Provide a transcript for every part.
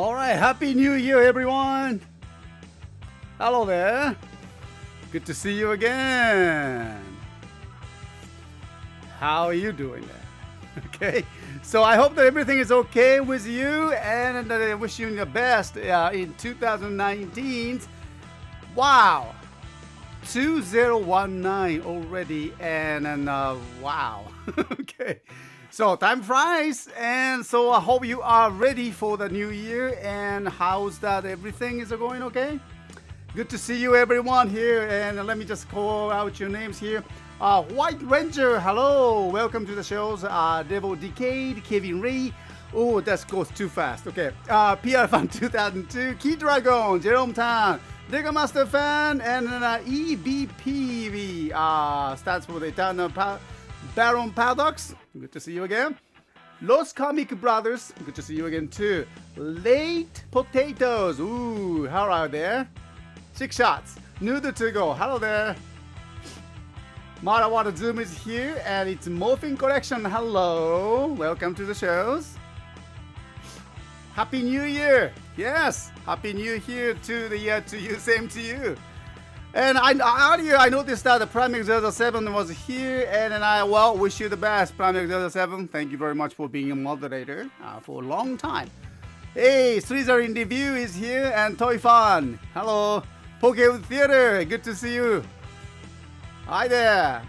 All right, Happy New Year, everyone. Hello there. Good to see you again. How are you doing there? Okay, so I hope that everything is okay with you, and I wish you the best in 2019. Wow, 2019 already, and wow. Okay, so time flies, and so I hope you are ready for the new year. And how's that? Everything is going okay? Good to see you, everyone here, and let me just call out your names here. White Ranger, hello, welcome to the shows. Devil Decade, Kevin Ray. Oh, that goes too fast. Okay, PR Fan 2002, Key Dragon, Jerome Tan, Digger Master Fan, and EBPV stands for the Eternal Baron Paradox. Good to see you again. Los Comic Brothers, good to see you again too. Late Potatoes, ooh, how are there? 6 shots. Noodle to go. Hello there. Marawada Zoom is here, and it's Morphing Collection. Hello. Welcome to the shows. Happy New Year. Yes. Happy New Year to you. Same to you. And earlier I noticed that the Prime 07 was here, and then I wish you the best, Prime 07. Thank you very much for being a moderator for a long time. Hey, Srizar in the View is here, and Toy Fan. Hello. Poke Theater, good to see you. Hi there.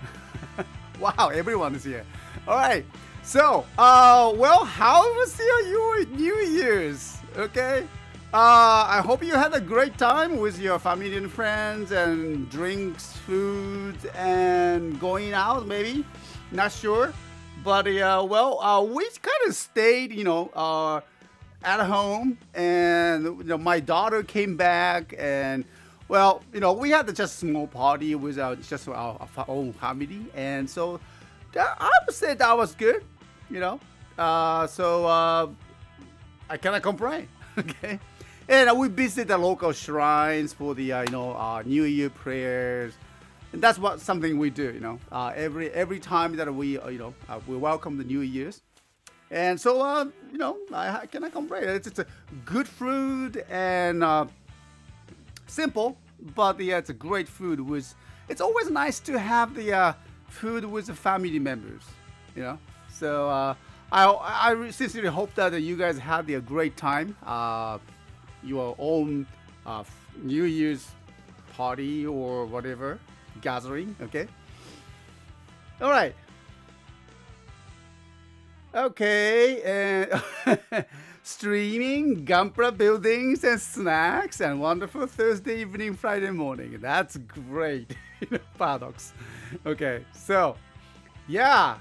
Wow, everyone is here. All right. So, well, how was your New Year's? Okay. I hope you had a great time with your family and friends, and drinks, food, and going out. Maybe, not sure. But well, we kind of stayed, at home, and my daughter came back, and well, we had just a small party with just our own family, and so I would say that was good, so I cannot complain. Okay, and we visit the local shrines for the New Year prayers, and that's something we do, every time that we welcome the New Year's. And so I cannot complain. It's a good food, and simple, but it's a great food. It's always nice to have the food with the family members, So I sincerely hope that you guys had a great time, your own New Year's party or whatever gathering. Okay. All right. Okay, streaming, Gampra buildings and snacks, and wonderful Thursday evening, Friday morning. That's great, Paradox. Okay, so, yeah.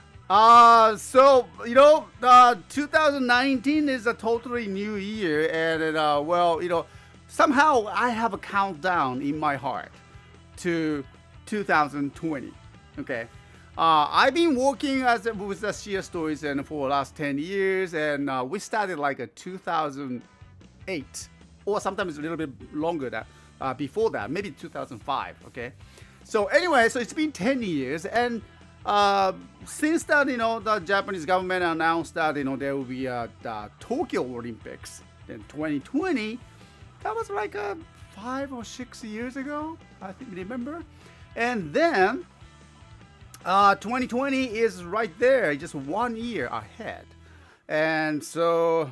So, 2019 is a totally new year, and well, somehow I have a countdown in my heart to 2020. Okay. I've been working with the CSTOYS and for the last 10 years, and we started like 2008, or sometimes a little bit longer that before that, maybe 2005. Okay, so anyway, so it's been 10 years, and since that the Japanese government announced that there will be the Tokyo Olympics in 2020, that was like 5 or 6 years ago, I think, remember, and then 2020 is right there, just 1 year ahead. And so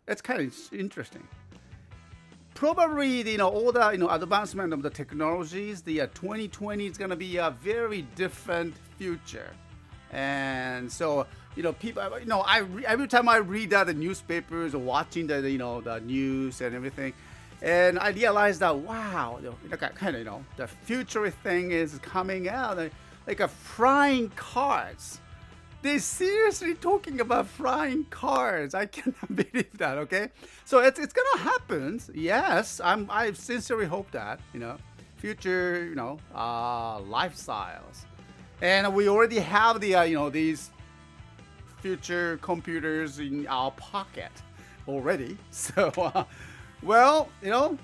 it's kind of interesting. Probably, all the, advancement of the technologies, the 2020 is going to be a very different future. And so, people, every time I read the newspapers or watching the news and everything, and I realized that, wow, kind of, the future thing is coming out. Like flying cars. They're seriously talking about flying cars. I cannot believe that. Okay, so it's gonna happen. Yes, I sincerely hope that future lifestyles, and we already have the these future computers in our pocket already. So. Well,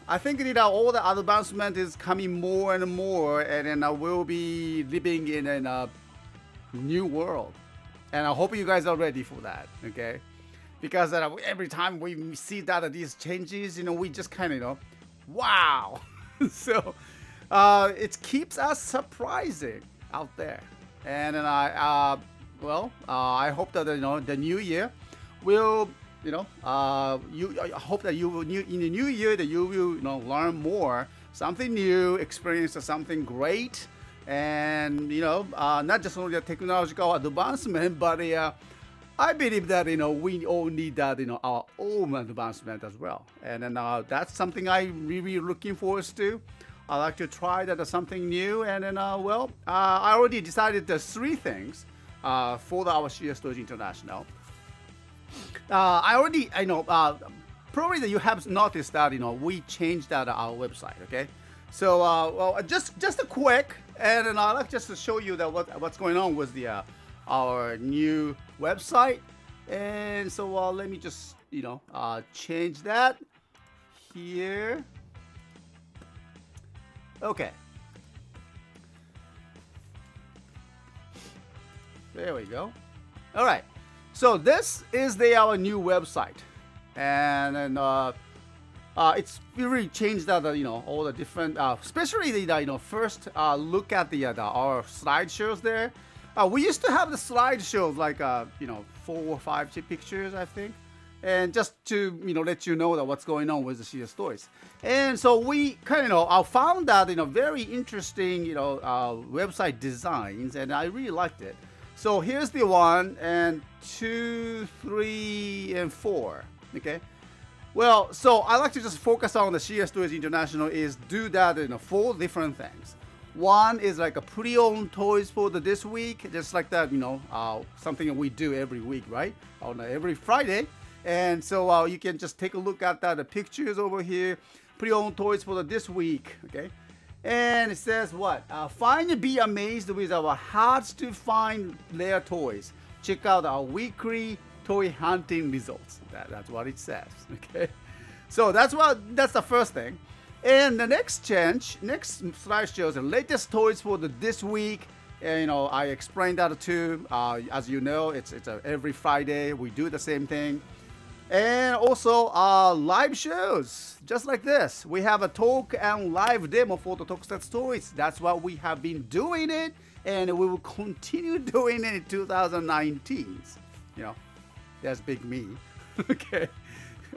I think that all the advancement is coming more and more, and then we'll be living in a new world. And I hope you guys are ready for that, okay? because every time we see that these changes, we just kind of, wow. So it keeps us surprising out there. And then I hope that the new year will, I hope that in the new year that you will learn more, something new, experience something great, and not just only the technological advancement, but I believe that we all need that our own advancement as well. And then that's something I really looking forward to. I like to try that something new, and then I already decided the 3 things for our CSTOYS International. I know probably that you have noticed that we changed that our website. Okay, so just a quick, and then I like just to show you that what's going on with the our new website. And so let me just change that here. Okay, there we go. All right, so this is our new website, and then it's really changed that all the different, especially the first look at our slideshows there. We used to have the slideshows like 4 or 5 pictures, I think, and just to let you know that what's going on with the CSTOYS. And so we kind of found that very interesting website designs, and I really liked it. So here's the 1 and 2, 3, and 4. Okay. Well, so I like to just focus on the CSTOYS International is do that 4 different things. 1 is like a pre-owned toys for this week, just like that, something that we do every week, right? On every Friday. And so you can just take a look at the pictures over here. Pre-owned toys for this week, okay? And it says what? Find and be amazed with our hard to find rare toys. Check out our weekly toy hunting results. That's what it says, okay? So that's the first thing. And the next slide shows the latest toys for this week. And I explained that too. As you know, it's every Friday we do the same thing. And also live shows, just like this. We have a talk and live demo for the CSTOYS. That's what we have been doing it, and we will continue doing it in 2019. That's big me. Okay.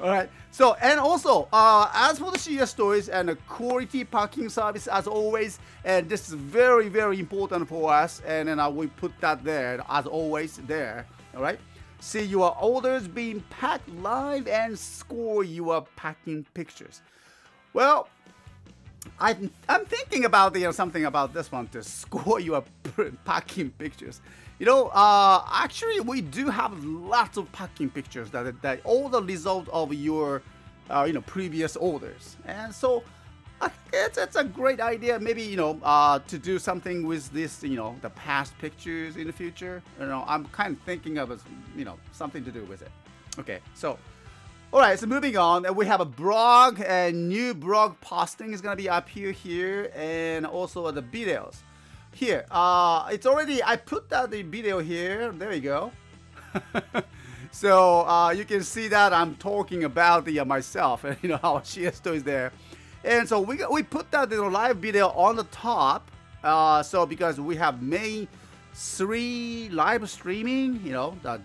All right. So, and also, as for the CSTOYS and the quality parking service, as always, and this is very, very important for us, and then we put that there, as always, there. All right. See your orders being packed live and score your packing pictures. Well, I'm thinking about something about this one to score your packing pictures. Actually, we do have lots of packing pictures that all the result of your previous orders, and so it's a great idea. Maybe to do something with this the past pictures in the future. I'm kind of thinking of something to do with it. Okay, so all right, so moving on, we have a blog, and new blog posting is gonna be up here, and also the videos. Here, it's already, I put the video here. There you go. So you can see that I'm talking about myself, and our CSTOYS is there. And so we put that live video on the top. So because we have main 3 live streaming,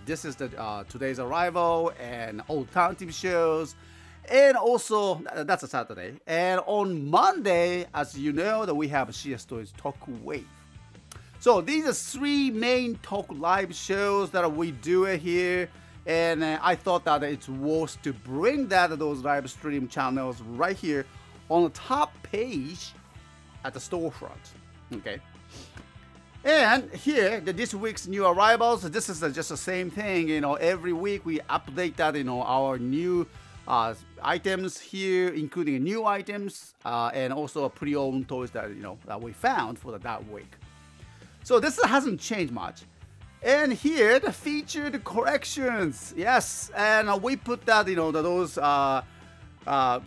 this is the today's arrival and alternative shows. And also, that's a Saturday. And on Monday, as you know, that we have CSTOYS Toku Wave. So these are 3 main talk live shows that we do here. And I thought that it's worth to bring those live stream channels right here on the top page at the storefront. Okay. And here, this week's new arrivals. This is just the same thing. Every week we update that. Our new items here, including new items, and also pre-owned toys that that we found for that week. So this hasn't changed much. And here, the featured collections. Yes, and we put that those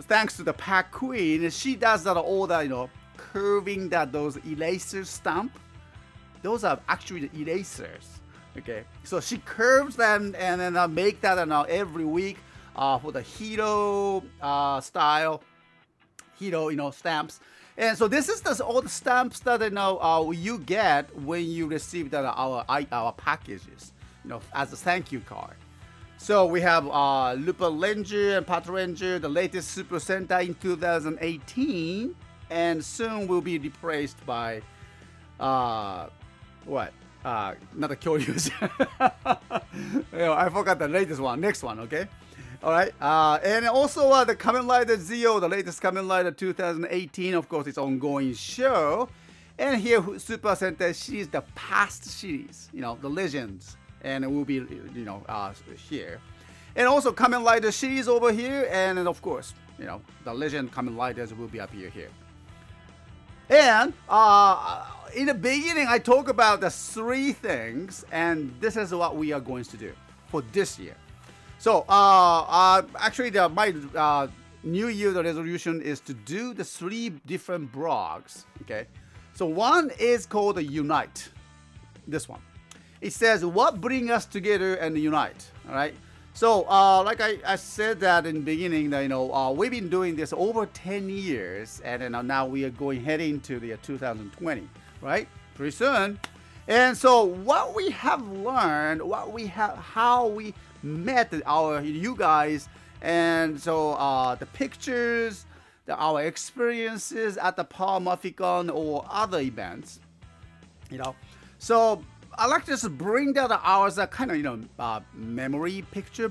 thanks to the Pack Queen. She does that all that curving those eraser stamp. Those are actually the erasers. Okay, so she curves them and then make that every week for the Hero style, Hero stamps. And so this is all the stamps that you get when you receive our packages, as a thank you card. So we have Lupin Ranger and Pat Ranger, the latest Super Sentai in 2018, and soon will be replaced by what? Not a Kyoryu's. I forgot the latest one. Next one, okay? All right. And also the Kamen Rider Zeo, the latest Kamen Rider 2018. Of course, it's ongoing show. And here, Super Sentai series, the past series, the legends, and it will be, here. And also Kamen Rider series over here, and then of course, the legend Kamen Riders will be up here. And in the beginning, I talk about the 3 things, and this is what we are going to do for this year. So actually, my New Year resolution is to do the 3 different blogs. Okay, so one is called Unite. This one, it says what brings us together and unite. All right. So like I said that in the beginning, that we've been doing this over 10 years, and now we are heading to the 2020, right? Pretty soon. And so what we have learned, how we met you guys, and so the pictures, our experiences at the Palmaficon or other events, So I like to just bring that ours kind of memory picture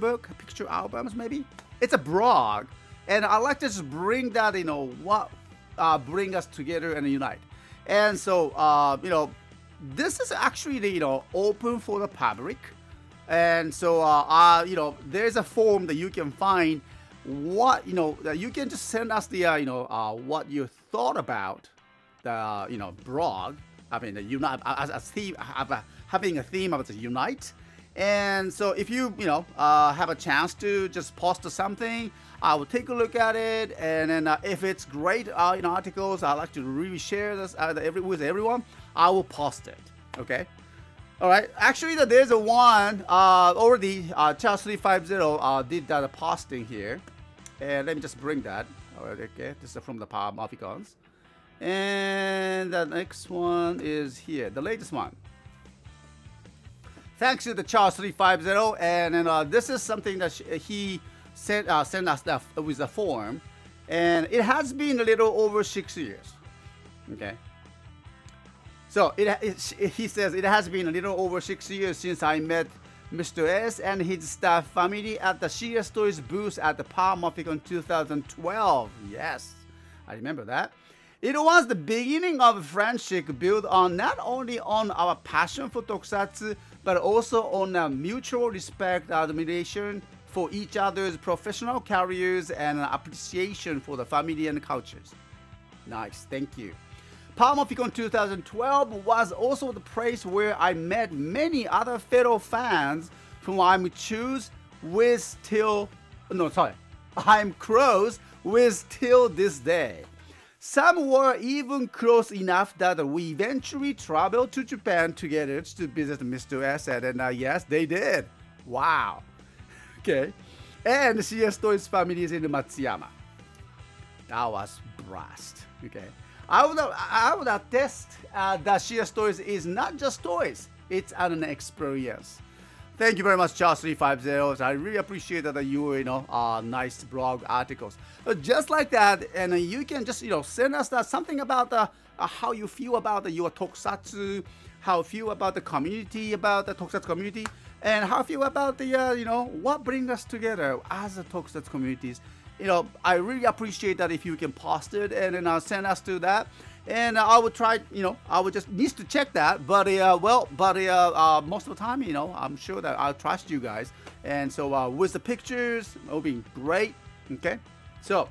albums maybe. It's a blog, and I like to just bring that what bring us together and unite. And so this is actually open for the public, and so there's a form that you can find what that you can just send us the what you thought about the blog. I mean, the unite as a theme, having a theme of the unite. And so if you have a chance to just post something, I will take a look at it, and then if it's great articles, I like to really share this with everyone. I will post it. Okay. All right. Actually, there's a one already. Charles 350 did that posting here, and let me just bring that. All right. Okay. This is from the Palmaficons. And the next one is here, the latest one. Thanks to the Charles 350, and then this is something that he sent us with a form, and it has been a little over 6 years. Okay. So he says it has been a little over 6 years since I met Mr. S and his staff family at the CSTOYS booth at the Palmaficon 2012. Yes, I remember that. It was the beginning of a friendship built on not only on our passion for tokusatsu, but also on a mutual respect, admiration for each other's professional careers, and an appreciation for the family and cultures. Nice, thank you. Palmaficon 2012 was also the place where I met many other fellow fans whom I'm close with till this day. Some were even close enough that we eventually traveled to Japan together to visit Mr. S, and yes, they did. Wow. Okay. And CSTOYS family is in Matsuyama. That was blast. Okay. I would attest that CSTOYS is not just toys. It's an experience. Thank you very much, Charles 350. I really appreciate that you nice blog articles. Just like that, and you can just send us something about how you feel about your tokusatsu, how you feel about the community, about the tokusatsu community, and how you feel about the what brings us together as a tokusatsu communities. I really appreciate that if you can post it and then send us to that. And I would try, I would just need to check that. But most of the time, I'm sure that I'll trust you guys. And so with the pictures, it'll be great. Okay, so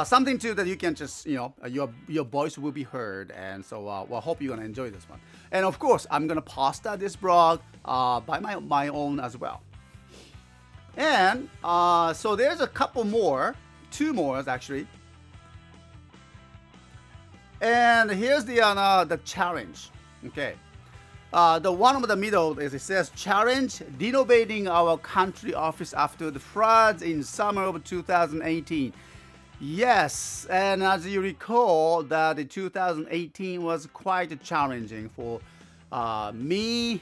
something too that you can just, your voice will be heard. And so well, I hope you're gonna enjoy this one. And of course, I'm gonna post this blog by my own as well. And so there's a couple more, 2 more actually. And here's the challenge. Okay, The one of the middle is, it says challenge renovating our country office after the floods in summer of 2018. Yes, and as you recall, that the 2018 was quite challenging for me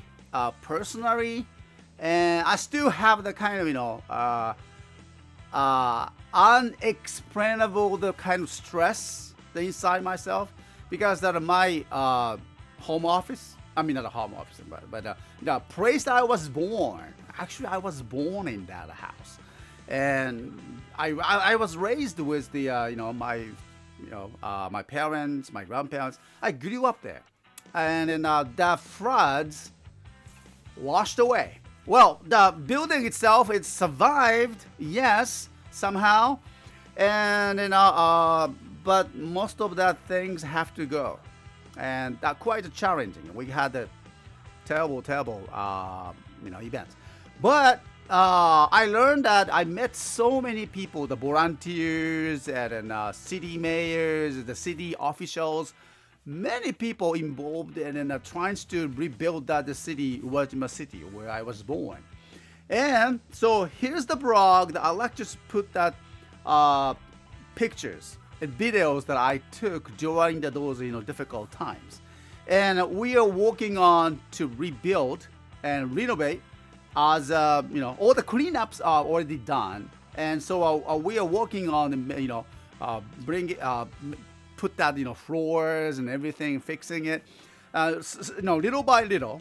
personally, and I still have the kind of unexplainable the kind of stress inside myself, because that my home office, I mean not a home office, but the place that I was born, actually I was born in that house, and I was raised with the my parents, my grandparents. I grew up there, and then the floods washed away. Well, the building itself, it survived, yes, somehow, and then but most of that things have to go, and that quite challenging. We had a terrible events, but I learned that I met so many people, the volunteers and city mayors, the city officials, many people involved in trying to rebuild the city, Uwajima City, where I was born. And so here's the blog that I like to put that pictures and videos that I took during those difficult times. And we are working on to rebuild and renovate, as all the cleanups are already done, and so we are working on put that floors and everything, fixing it little by little,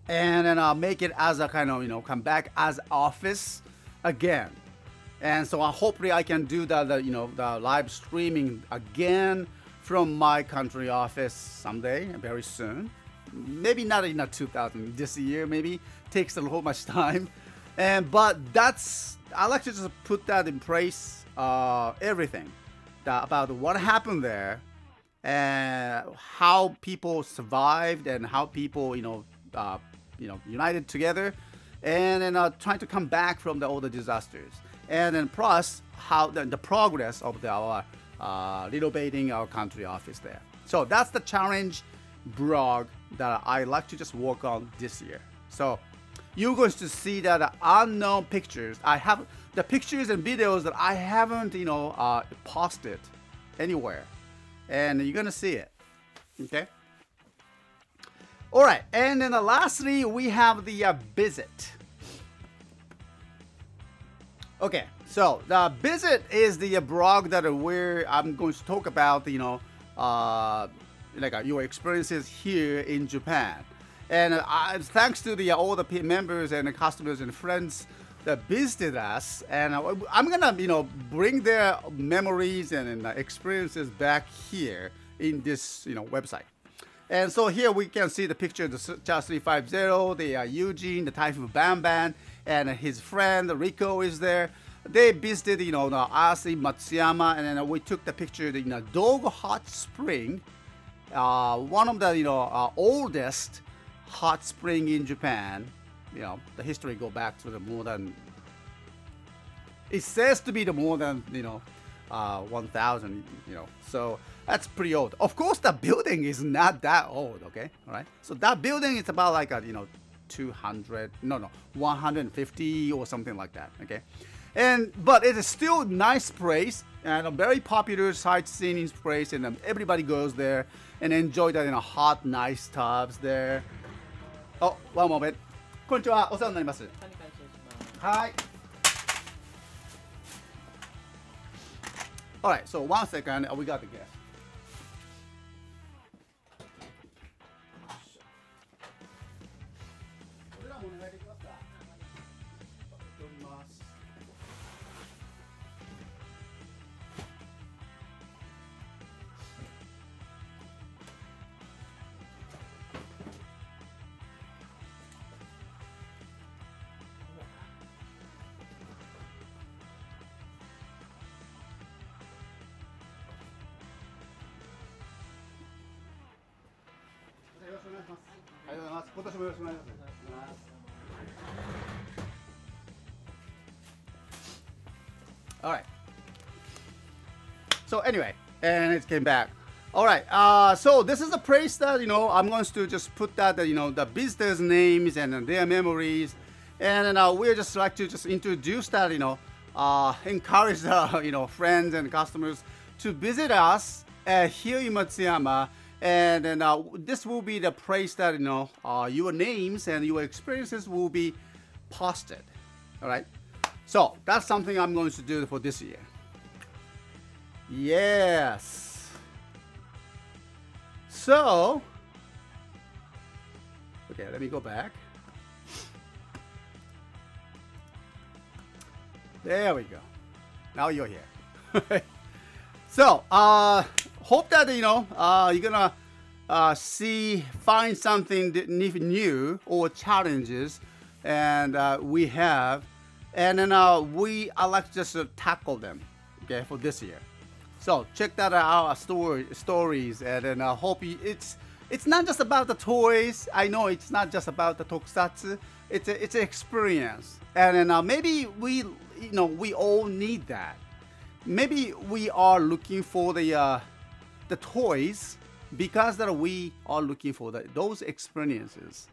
and then make it as a kind of come back as office again. And so hopefully I can do the live streaming again from my country office someday, very soon. Maybe not in 2000 this year, maybe takes a little much time, but I like to just put that in place, everything about what happened there, and how people survived, and how people united together, and then trying to come back from all the disasters, and then plus how the progress of our renovating our country office there. So that's the challenge blog that I like to just work on this year. So you're going to see that unknown pictures. I have the pictures and videos that I haven't posted anywhere, and you're gonna see it. Okay. All right, and then lastly we have the visit. Okay, so the visit is the blog that I'm going to talk about your experiences here in Japan, and thanks to all the members and the customers and friends that visited us, and I'm gonna bring their memories and experiences back here in this website. And so here we can see the picture of the CHAS 350, the Eugene, the Typhoon Banban, and his friend Rico is there. They visited us in Matsuyama, and then we took the picture in Dog Hot Spring, one of the oldest hot spring in Japan. The history go back to the more than, it says to be the more than 1000, so that's pretty old. Of course the building is not that old, okay, all right. So that building is about like a 150 or something like that, okay. But it is still a nice place and a very popular sightseeing place, and everybody goes there and enjoy that hot, nice tubs there. Oh, one moment. こんにちは、お世話になります。はい。All right, so 1 second, we got the guest. All right. So anyway, and it came back. All right. So this is a place that I'm going to just put that the business names and their memories, and we just like to just introduce that encourage friends and customers to visit us here in Matsuyama, and then this will be the place that your names and your experiences will be posted. All right. So that's something I'm going to do for this year. Yes. So, okay, let me go back. There we go. Now you're here. So, hope that you're gonna find something new or challenges, and we have, and then I like to just tackle them, okay, for this year. So check that out, our stories, and then I hope it's not just about the toys. I know it's not just about the tokusatsu. It's an experience, and then maybe we all need that. Maybe we are looking for the toys because that we are looking for those experiences.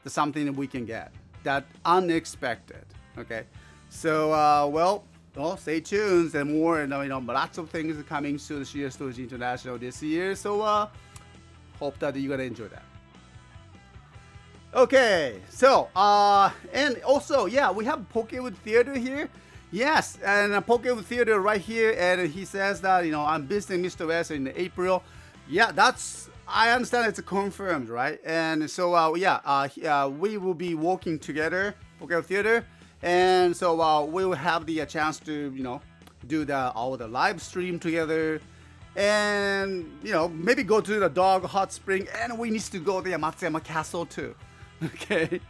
That's something that we can get that unexpected. Okay, so well, stay tuned, and more, lots of things are coming to the CSTOYS International this year. So hope that you're gonna enjoy that. Okay, so and also, yeah, we have Pokewood Theater here. Yes, and Pokewood Theater right here, and he says that I'm visiting Mr. West in April. Yeah, I understand it's confirmed, right? And so yeah, we will be working together, Pokewood Theater. And so we will have the chance to do all the live stream together, and maybe go to the dog hot spring, and we need to go to the Matsuyama Castle too. Okay.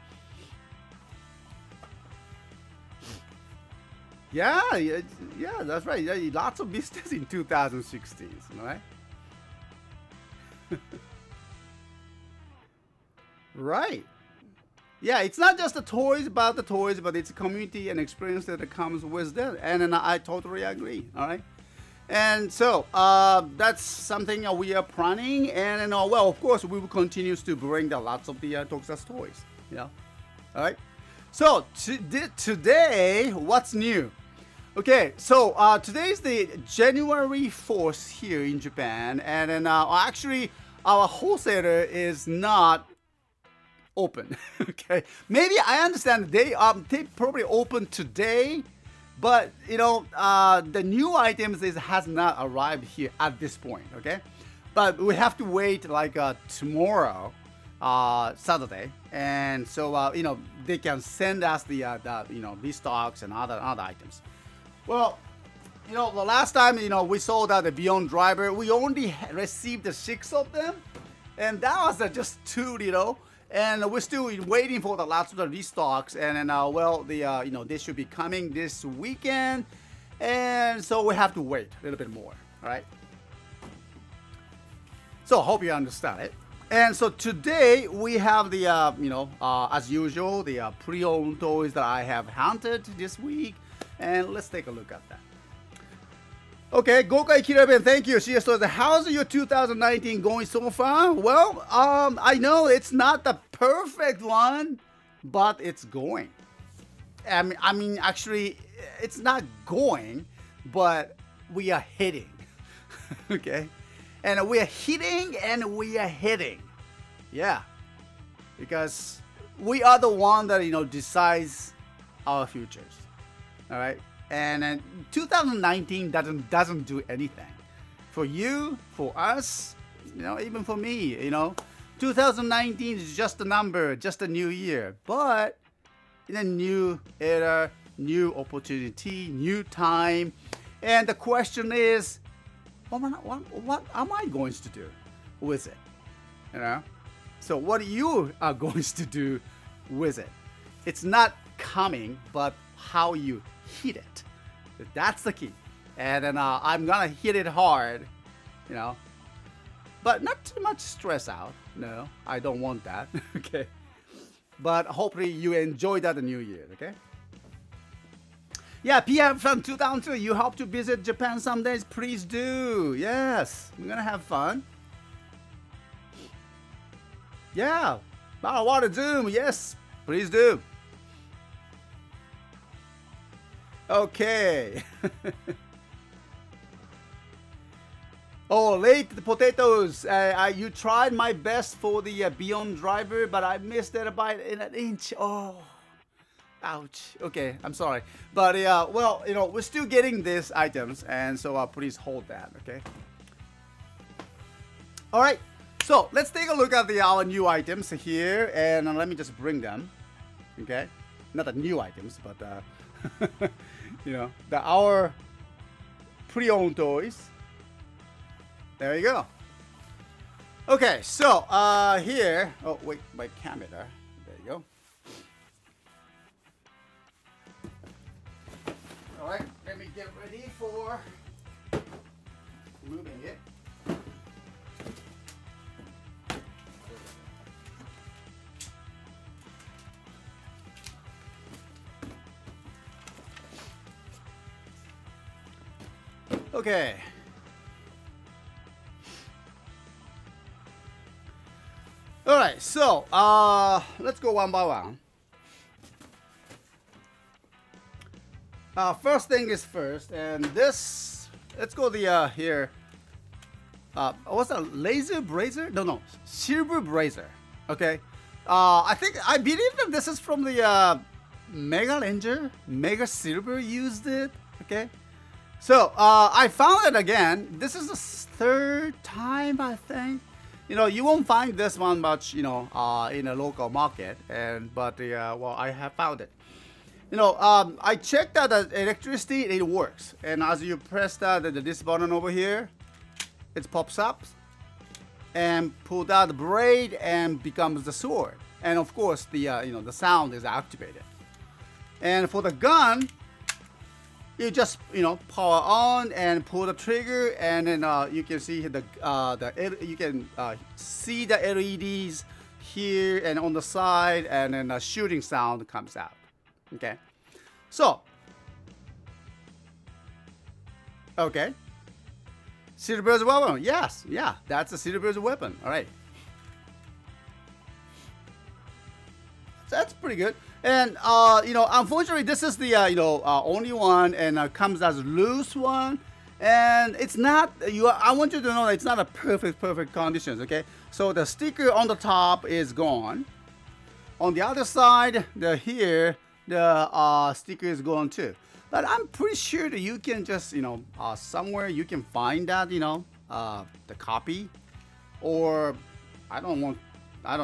Yeah, that's right. Yeah, lots of business in 2016, right? Right. Yeah, it's not just the toys about the toys, but it's a community and experience that comes with that. And I totally agree. All right. And so that's something we are planning. And well, of course, we will continue to bring lots of the tokusatsu toys. All right. So today, what's new? Okay, so today's the January 4th here in Japan. And then actually, our wholesaler is not open. Okay, maybe I understand they probably open today, but the new items has not arrived here at this point. Okay, but we have to wait like tomorrow, Saturday, and so they can send us the restocks and other items. Well, the last time we saw that the Beyond Driver, we only received 6 of them, and that was just 2, and we're still waiting for the lots of the restocks, and then well, they should be coming this weekend, and so we have to wait a little bit more. All right. So I hope you understand it. And so today we have the as usual, the pre-owned toys that I have hunted this week, and let's take a look at that. Okay, Gokai Kiraben, thank you. CSTOYS, how's your 2019 going so far? Well, I know it's not the perfect one, but it's going. I mean, actually, it's not going, but we are hitting. Okay, and we are hitting and we are hitting. Yeah, because we are the one that decides our futures. All right. And 2019 doesn't do anything for you, for us, even for me. 2019 is just a number, just a new year. But in a new era, new opportunity, new time, and the question is, what am I going to do with it? So what you are going to do with it? It's not coming, but how you hit it. That's the key. And then I'm gonna hit it hard, but not too much stress out. No, I don't want that. Okay, but hopefully you enjoy that new year. Okay. Yeah, PM from 2002. You hope to visit Japan some days? Please do. Yes, we're gonna have fun. Yeah, I want to zoom. Yes, please do. Okay. Oh, late potatoes. You tried my best for the Beyond driver, but I missed it by an inch. Oh, ouch. Okay, I'm sorry. But well, we're still getting these items, and so please hold that, okay? All right. So let's take a look at our new items here, and let me just bring them, okay? Not the new items, but our pre-owned toys. There you go. Okay, so here. Oh wait, my camera. There you go. All right, let me get ready for moving it. Okay. All right, so let's go one by one. First thing is first, and this, let's go the here. What's that? Laser brazier? No, silver brazier. Okay. I believe that this is from the Mega Ranger. Mega Silver used it. Okay. So I found it again. This is the third time, I think. You won't find this one much, in a local market, but well, I have found it. I checked out the electricity, it works, and as you press this button over here, it pops up and pull out the blade and becomes the sword, and of course the the sound is activated. And for the gun, you just power on and pull the trigger, and then you can see see the LEDs here and on the side, and then a shooting sound comes out. Okay, so okay, Silver's weapon. Yes, yeah, that's a Silver's weapon. All right, so that's pretty good. And unfortunately, this is the only one, and comes as loose one, and it's not. I want you to know that it's not a perfect conditions. Okay, so the sticker on the top is gone. On the other side, the sticker is gone too. But I'm pretty sure that you can just somewhere you can find that the copy, or I don't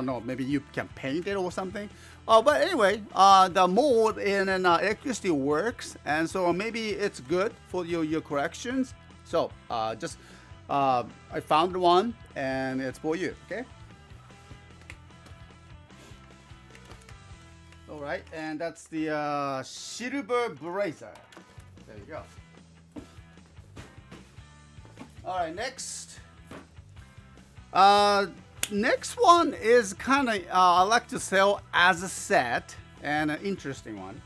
know, maybe you can paint it or something. But anyway, the mold in an electricity works, and so maybe it's good for your corrections. So I found one, and it's for you. Okay. All right, and that's the silver brazier. There you go. All right, next. Next one is kind of I like to sell as a set, and an interesting one.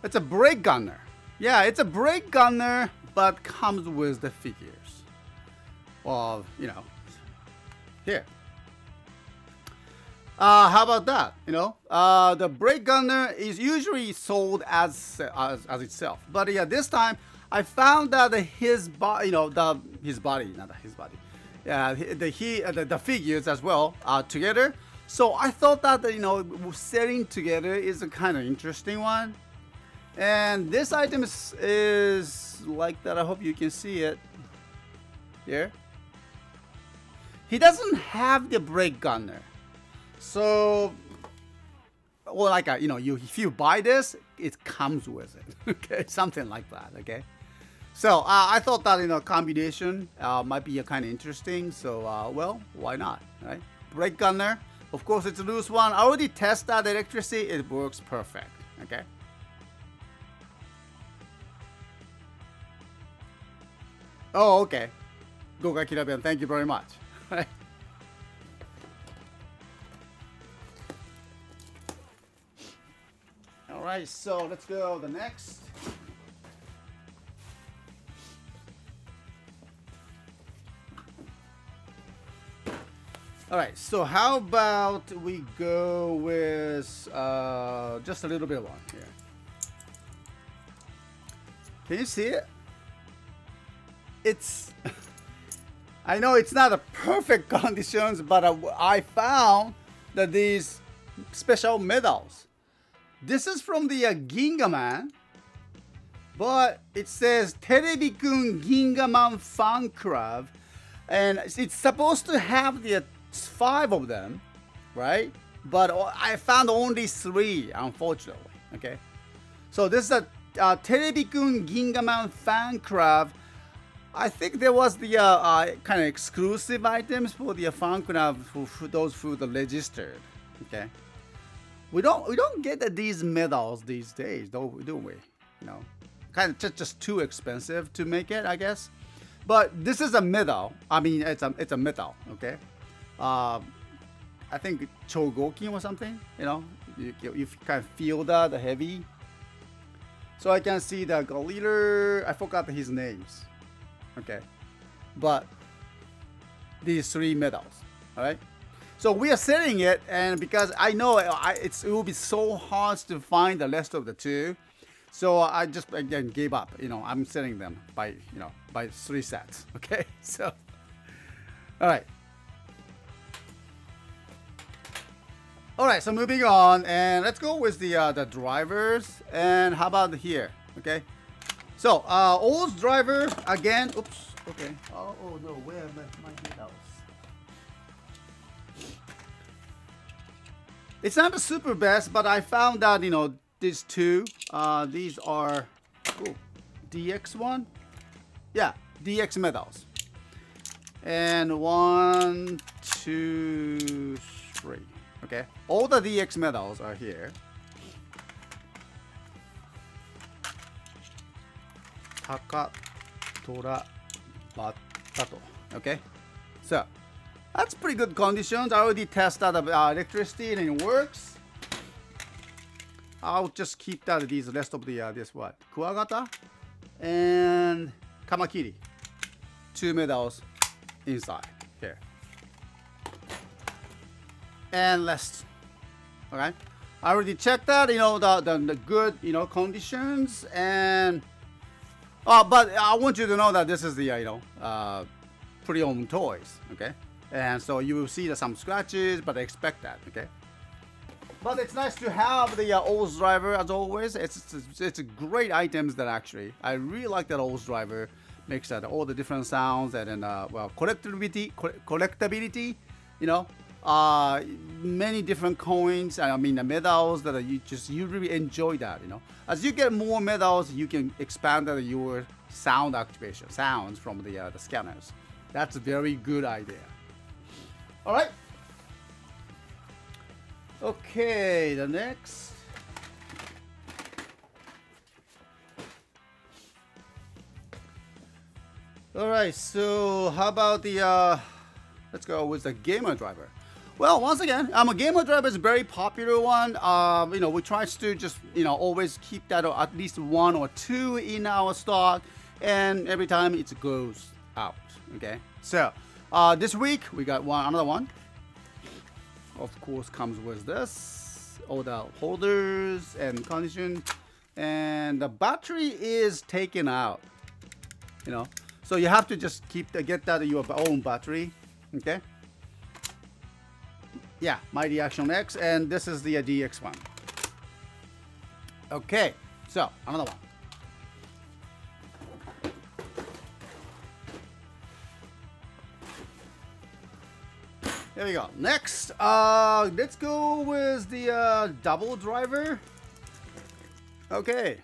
It's a brake gunner. Yeah, it's a brake gunner, but comes with the figures. Well, here. How about that? The brake gunner is usually sold as itself, but yeah, this time I found that his body, his body, not his body. Yeah, the figures as well together. So I thought that selling together is a kind of interesting one. And this item is like that. I hope you can see it here. He doesn't have the brake gunner, so well, like if you buy this, it comes with it. Okay, something like that. Okay. So I thought that combination might be kind of interesting. So well, why not, right? Brake gunner, of course it's a loose one. I already tested that electricity; it works perfect. Okay. Oh, okay. Gokai Kiraben, thank you very much. All right, so let's go the next. All right, so how about we go with just a little bit of one here. Can you see it? It's, I know it's not a perfect conditions, but I found that these special medals. This is from the Gingaman, but it says Terebi-kun Gingaman Fan Club, and it's supposed to have the 5 of them, right? But I found only 3, unfortunately. Okay, so this is a Terebi-kun Gingaman Fan Club. I think there was the kind of exclusive items for the fan club for those who are registered. Okay, we don't get these medals these days, do we? You know, kind of just too expensive to make it, I guess. But this is a medal. I mean, it's a medal. Okay, I think chogokin or something. You know, you kind of feel that the heavy. So I can see the leader. I forgot his names. Okay, but these 3 medals. All right. So we are selling it, and because I know it will be so hard to find the rest of the 2, so I just again gave up. You know, I'm selling them by by 3 sets. Okay, so all right. All right, so moving on, and let's go with the drivers. And how about here? Okay, so O's driver again. Oops. Okay. Oh no, where are my medals? It's not the super best, but I found out these 2. These are DX one. Yeah, DX medals. And 1, 2, 3. Okay, all the DX medals are here. Taka, Tora, Batato. Okay, so that's pretty good conditions. I already tested the electricity and it works. I'll just keep these rest of the this what Kuwagata and Kamakiri. 2 medals inside here. And last, okay, I already checked that, the good, conditions, and but I want you to know that this is the pre-owned toys, okay, and so you will see some scratches, but I expect that, okay. But it's nice to have the O's driver as always. It's great items that actually I really like that O's driver. Makes that all the different sounds, and then well, collectability, many different coins. I mean the medals that you really enjoy that. As you get more medals, you can expand your sound activation sounds from the scanners. That's a very good idea. All right. Okay, the next. Alright, so how about the let's go with the gamer driver. Well, once again, a gamer driver is a very popular one. We try to just always keep that at least 1 or 2 in our stock, and every time it goes out. Okay, so this week we got another one. Of course, comes with this, all the holders and condition, and the battery is taken out. So you have to just get that your own battery. Okay. Yeah, Mighty Action X, and this is the DX one. Okay, so another one. There we go. Next, let's go with the double driver. Okay.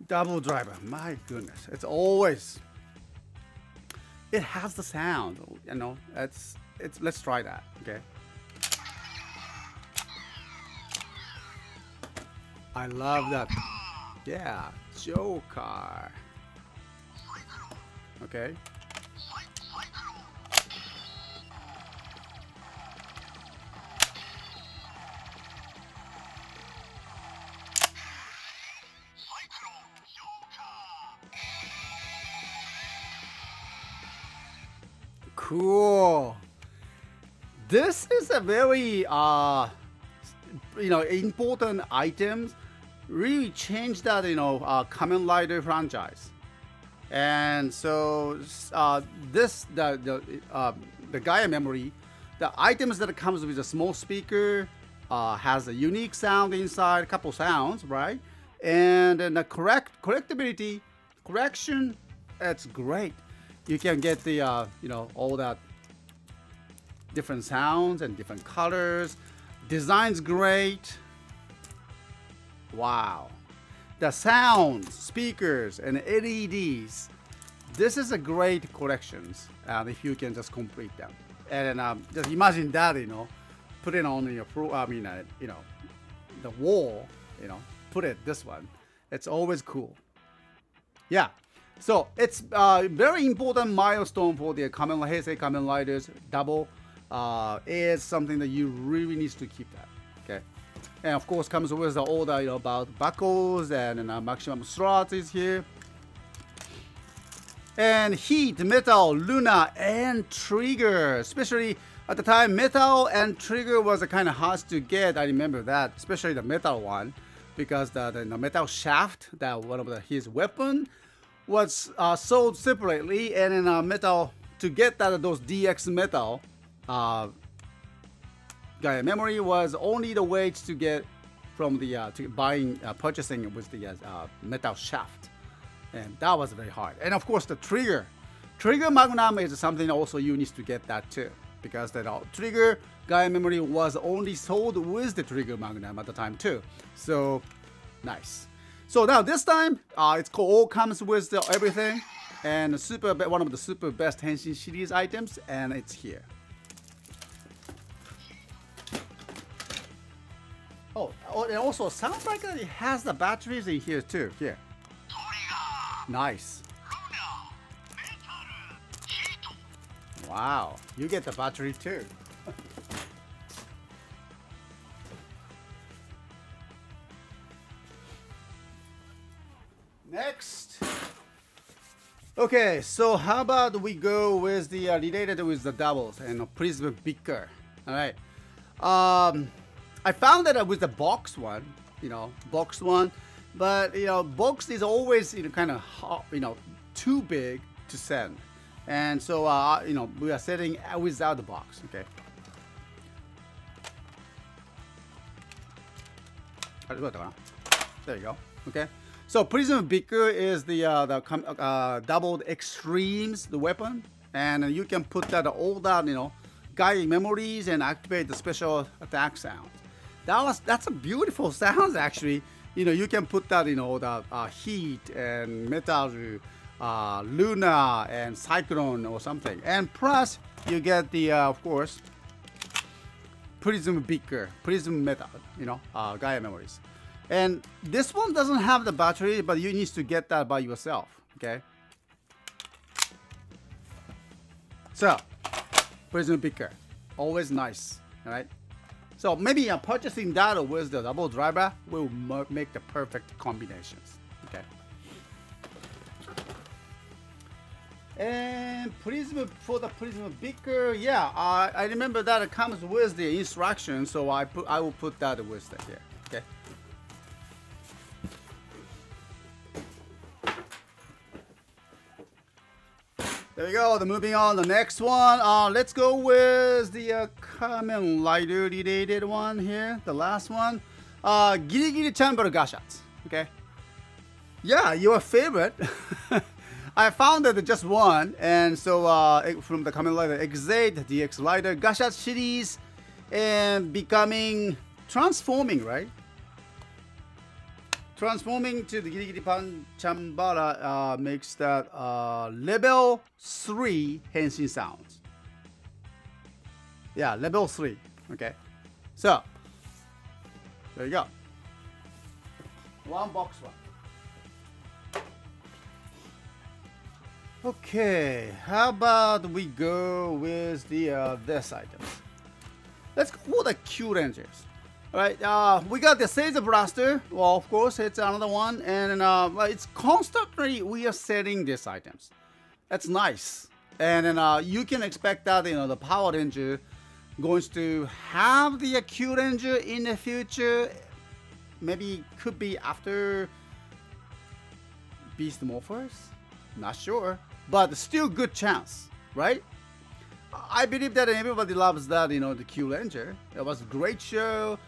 Double driver, my goodness, it has the sound, let's try that. Okay, I love that. Yeah, Joker. Okay, cool. this is a very important items. Really changed that Kamen Rider franchise. And so this the Gaia memory, the items that comes with a small speaker, has a unique sound inside, a couple sounds, right? And then the correctability, correction, it's great. You can get the all that different sounds and different colors. Design's great. Wow. The sounds, speakers, and LEDs. This is a great collections if you can just complete them. And just imagine that, put it on your the wall, put it this one. It's always cool. Yeah. So it's a very important milestone for the Heisei Kamen Riders double. Is something that you really need to keep that. Okay. And of course comes with all the about buckles and maximum slots is here. And heat, metal, Luna, and trigger. Especially at the time, metal and trigger was kind of hard to get. I remember that, especially the metal one, because the metal shaft, that one of his weapon, was sold separately, and in metal to get those DX metal. Gaia memory was only the way to get from the purchasing with the metal shaft, and that was very hard. And of course the trigger magnum is something also you need to get that too, because that trigger Gaia memory was only sold with the trigger magnum at the time too. So nice. So now this time it's all comes with everything, and one of the super best Henshin series items, and it's here. Oh, and also sounds like it has the batteries in here too. Here. Nice. Wow, you get the battery too. Next. Okay, so how about we go with the related with the doubles and Prism Beaker. All right. I found that with the box one, but box is always kind of too big to send, and so we are setting without the box. Okay. There you go. Okay. So Prism Beaker is the doubled extremes, the weapon, and you can put that all that Gaia memories and activate the special attack sounds. That's a beautiful sounds actually. You can put that the heat and metal, Luna and Cyclone or something, and plus you get the of course Prism Beaker, Prism Metal, Gaia memories. And this one doesn't have the battery, but you need to get that by yourself. Okay. So Prism Beaker, always nice. All right. So maybe purchasing that with the double driver will make the perfect combinations. Okay. And for the Prism Beaker, yeah, I remember that it comes with the instructions, so I will put that with the here. Okay. There we go. Moving on, the next one. Let's go with the Kamen Rider related one here. The last one. Girigiri Chamber Gashats. Okay. Yeah, your favorite. I found that just one, and so from the Kamen Rider X8 DX Rider Gashat series, and transforming, right? Transforming to the Girigiri Chambara makes that level 3 Henshin sounds. Yeah, level 3. Okay. So, there you go. One box one. Okay, how about we go with the this items? Let's go for the Q Rangers. Alright, we got the Seiza Blaster. Well, of course, it's another one, and it's constantly we are setting these items. That's nice, and then you can expect that the Power Ranger going to have the Q Ranger in the future. Maybe could be after Beast Morphers. Not sure, but still good chance, right? I believe that everybody loves that, the Q Ranger. It was a great show.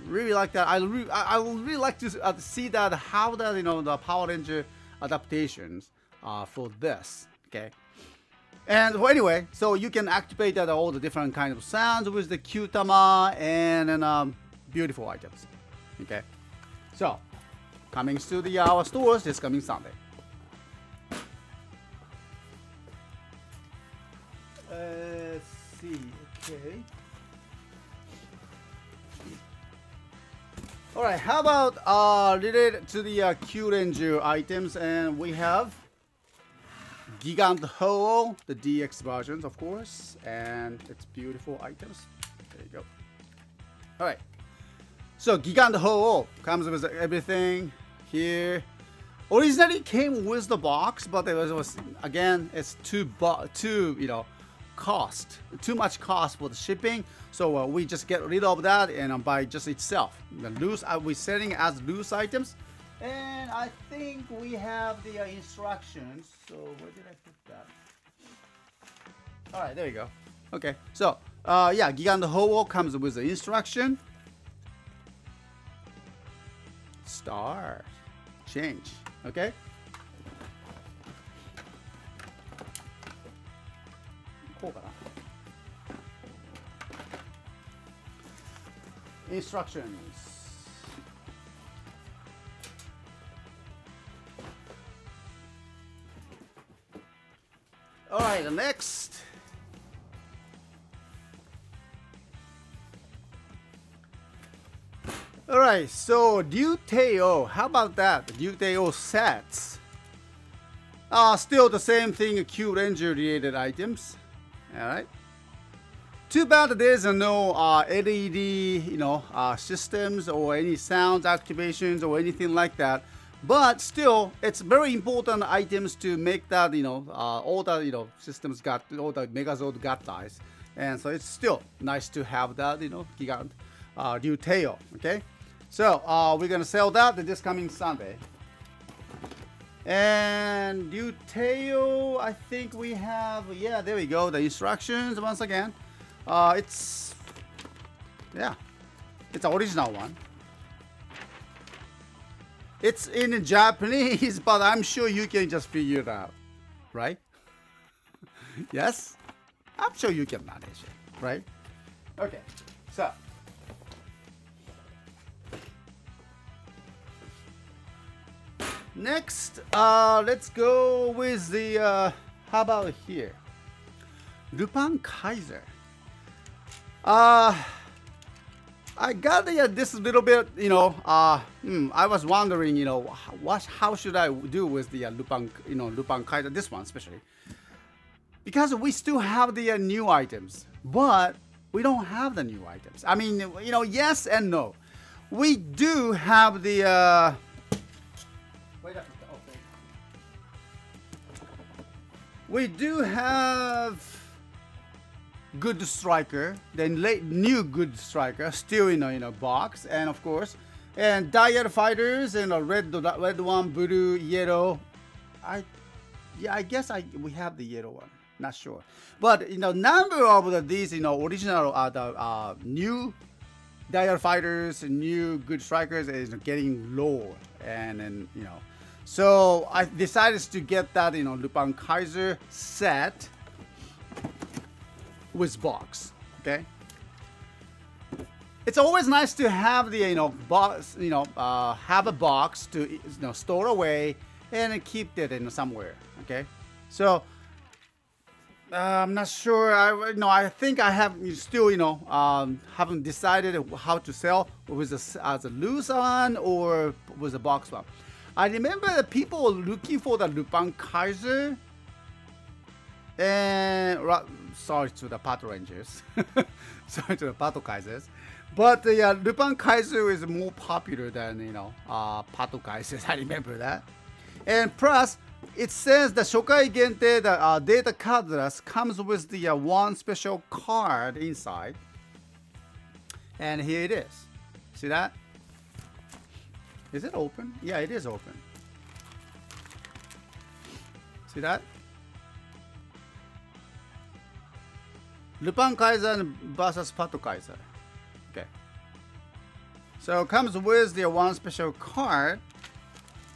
Really like that. I would really like to see that how that the Power Ranger adaptations for this. Okay. And well, anyway, so you can activate that all the different kind of sounds with the Q-Tama and beautiful items. Okay. So coming to our stores this coming Sunday. Let's see. Okay. All right. How about related to the Q Ranger items, and we have Gigant Ho, the DX versions, of course, and it's beautiful items. There you go. All right. So Gigant Ho comes with everything here. Originally came with the box, but it was again it's too much cost for the shipping, so we just get rid of that and buy just itself. The loose, we're selling as loose items, and I think we have the instructions. So where did I put that? All right, there you go. Okay, so yeah, Gigant Ho comes with the instruction. Star change. Okay. Instructions. All right, the next. All right, so Ryuteo, how about that? Ryuteo sets. Still the same thing, Q Ranger related items. All right. Too bad there's no LED, systems or any sound activations or anything like that. But still, it's very important items to make that, all the, systems got, all the Megazord got dies. And so it's still nice to have that, Gigant Ryuteo, okay? So we're gonna sell that this coming Sunday. And Ryuteo, I think we have, yeah, there we go, the instructions once again. It's an original one. It's in Japanese, but I'm sure you can just figure it out, right? Yes? I'm sure you can manage it, right? Okay, so. Next, let's go with the, how about here? Lupin Kaiser. I got this little bit, I was wondering, how should I do with the Lupin Kaiser, this one especially. Because we still have the new items, but we don't have the new items. I mean, yes and no. We do have the, we do have Good Striker, then new Good Striker, still in a box, and of course, and Dial Fighters and a red one, blue, yellow. I guess we have the yellow one, not sure, but number of these original the new Dial Fighters and new Good Strikers is getting low, and then so I decided to get that Lupin Kaiser set with box. Okay, it's always nice to have the box, have a box to store away and keep it somewhere. Okay, so I'm not sure. I think I have still haven't decided how to sell with as a loose one or with a box one. I remember that people were looking for the Lupin Kaiser, and sorry to the Pato Rangers, sorry to the Pato Kaisers, but the Lupin Kaiser is more popular than Pato Kaisers. I remember that, and plus it says the Shokai Gente, the data cardless comes with the one special card inside. And here it is. See that? Is it open? Yeah, it is open. See that? Lupin Kaiser versus Pato Kaiser. Okay. So it comes with the one special card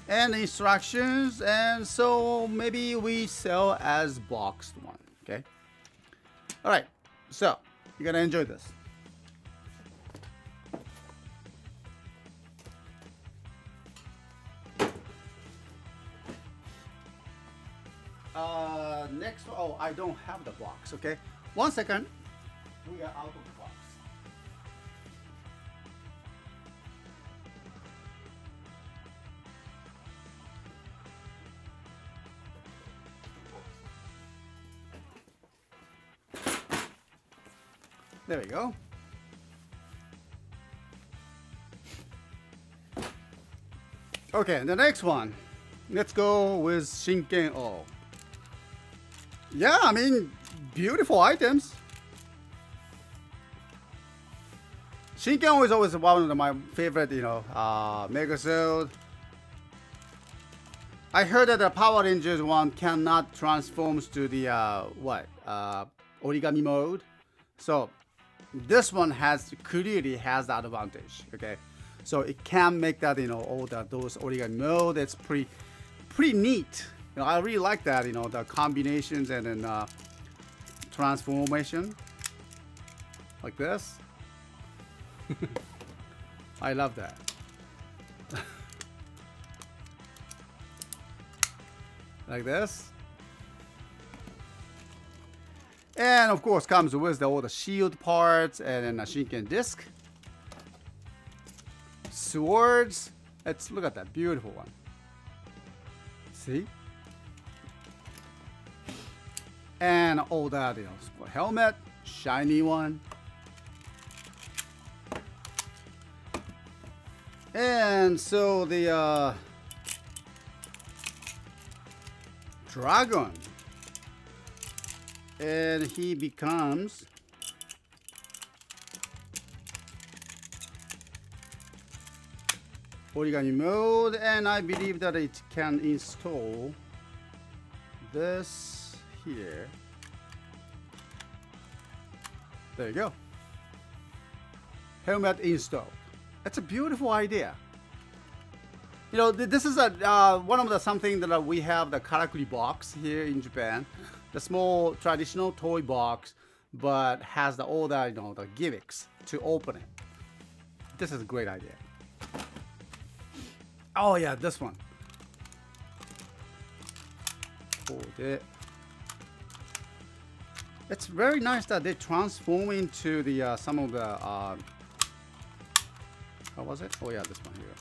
and instructions, and so maybe we sell as boxed one. Okay. All right. So you're gonna enjoy this. Next, oh, I don't have the box. Okay, 1 second. We are out of the box. There we go. Okay, the next one. Let's go with Shinken O. Yeah, I mean, beautiful items. Shinken O is always one of my favorite, Megazord. I heard that the Power Rangers one cannot transform to the origami mode. So this one clearly has the advantage. Okay, so it can make that all those origami mode. It's pretty neat. I really like that, the combinations and then transformation like this. I love that. Like this. And of course comes with all the shield parts and then a Shinken disc. Swords. Let's look at that beautiful one. See? And all that, helmet, shiny one. And so the dragon. And he becomes origami mode, and I believe that it can install this here. There you go. Helmet install. That's a beautiful idea. This is one of the something that we have, the karakuri box here in Japan. The small traditional toy box, but has all the the gimmicks to open it. This is a great idea. Oh yeah, this one. Hold it. It's very nice that they transform into the some of the how was it? Oh yeah, this one here.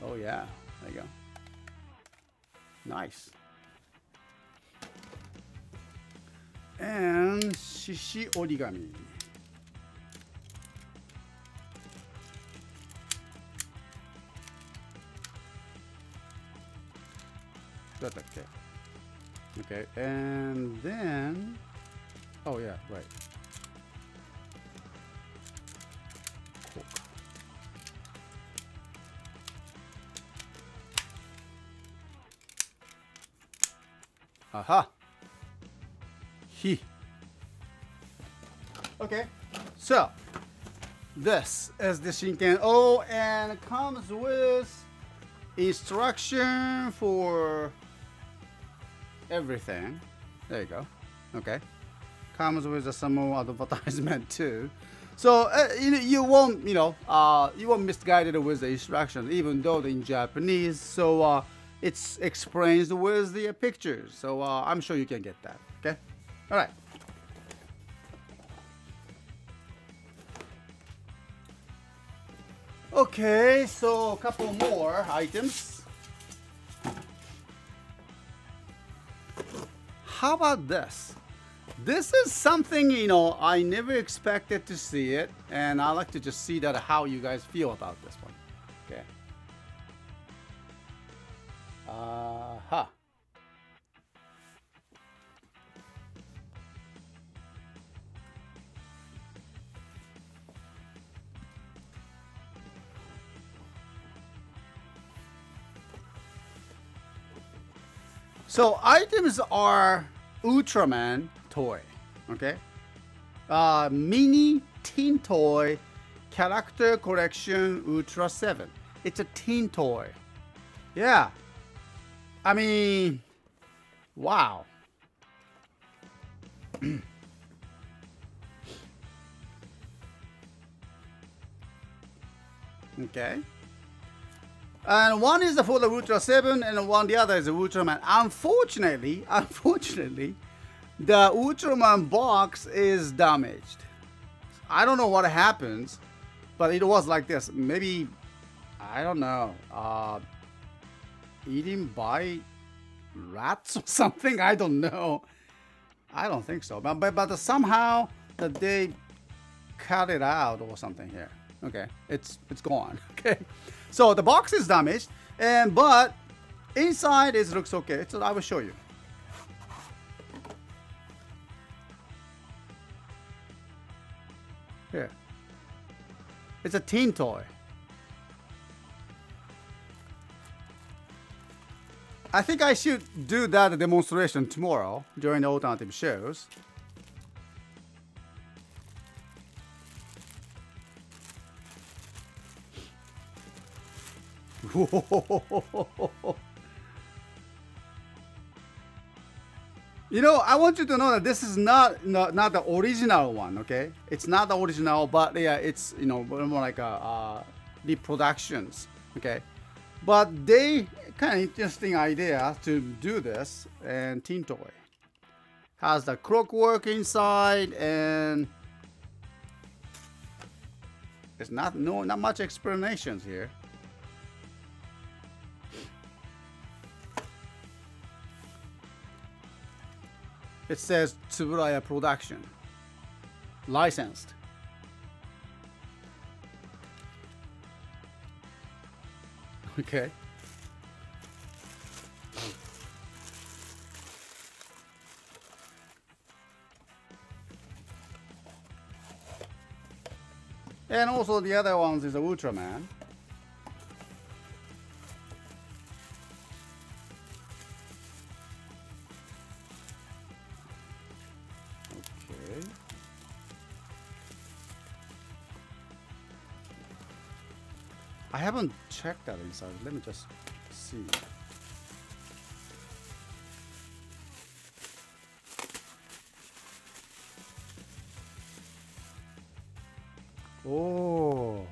Oh yeah, there you go. Nice. And shishi origami. Okay, and then, oh yeah, right. Cool. Aha. He. Okay, so this is the Shinken O, and it comes with instruction for everything. There you go. Okay, comes with some more advertisement too. So you won't you won't misguided with the instructions, even though in Japanese. So it's explained with the pictures. So I'm sure you can get that. Okay. All right. Okay, so a couple more items. How about this? This is something, you know, I never expected to see it, and I like to just see that how you guys feel about this one. Okay. Huh. So items are Ultraman toy, okay? Mini teen toy character collection Ultra 7. It's a teen toy. Yeah. I mean, wow. Okay. And one is for the Ultra 7 and the other is the Ultraman. Unfortunately, the Ultraman box is damaged. I don't know what happens, but it was like this. Maybe, I don't know, eaten by rats or something? I don't know. I don't think so. But somehow that they cut it out or something here. Okay, it's gone. Okay, so the box is damaged, but inside it looks okay. So I will show you. Here, it's a teen toy. I think I should do that demonstration tomorrow during the alternative shows. You know, I want you to know that this is not the original one, okay? It's not the original, but yeah, it's, you know, more like a reproductions, okay? But they kind of interesting idea to do this, and teen toy has the clockwork inside, and there's not much explanations here. It says Tsuburaya Production, licensed. Okay. And also the other ones is a Ultraman. Okay. I haven't checked that inside. Let me just see. Oh.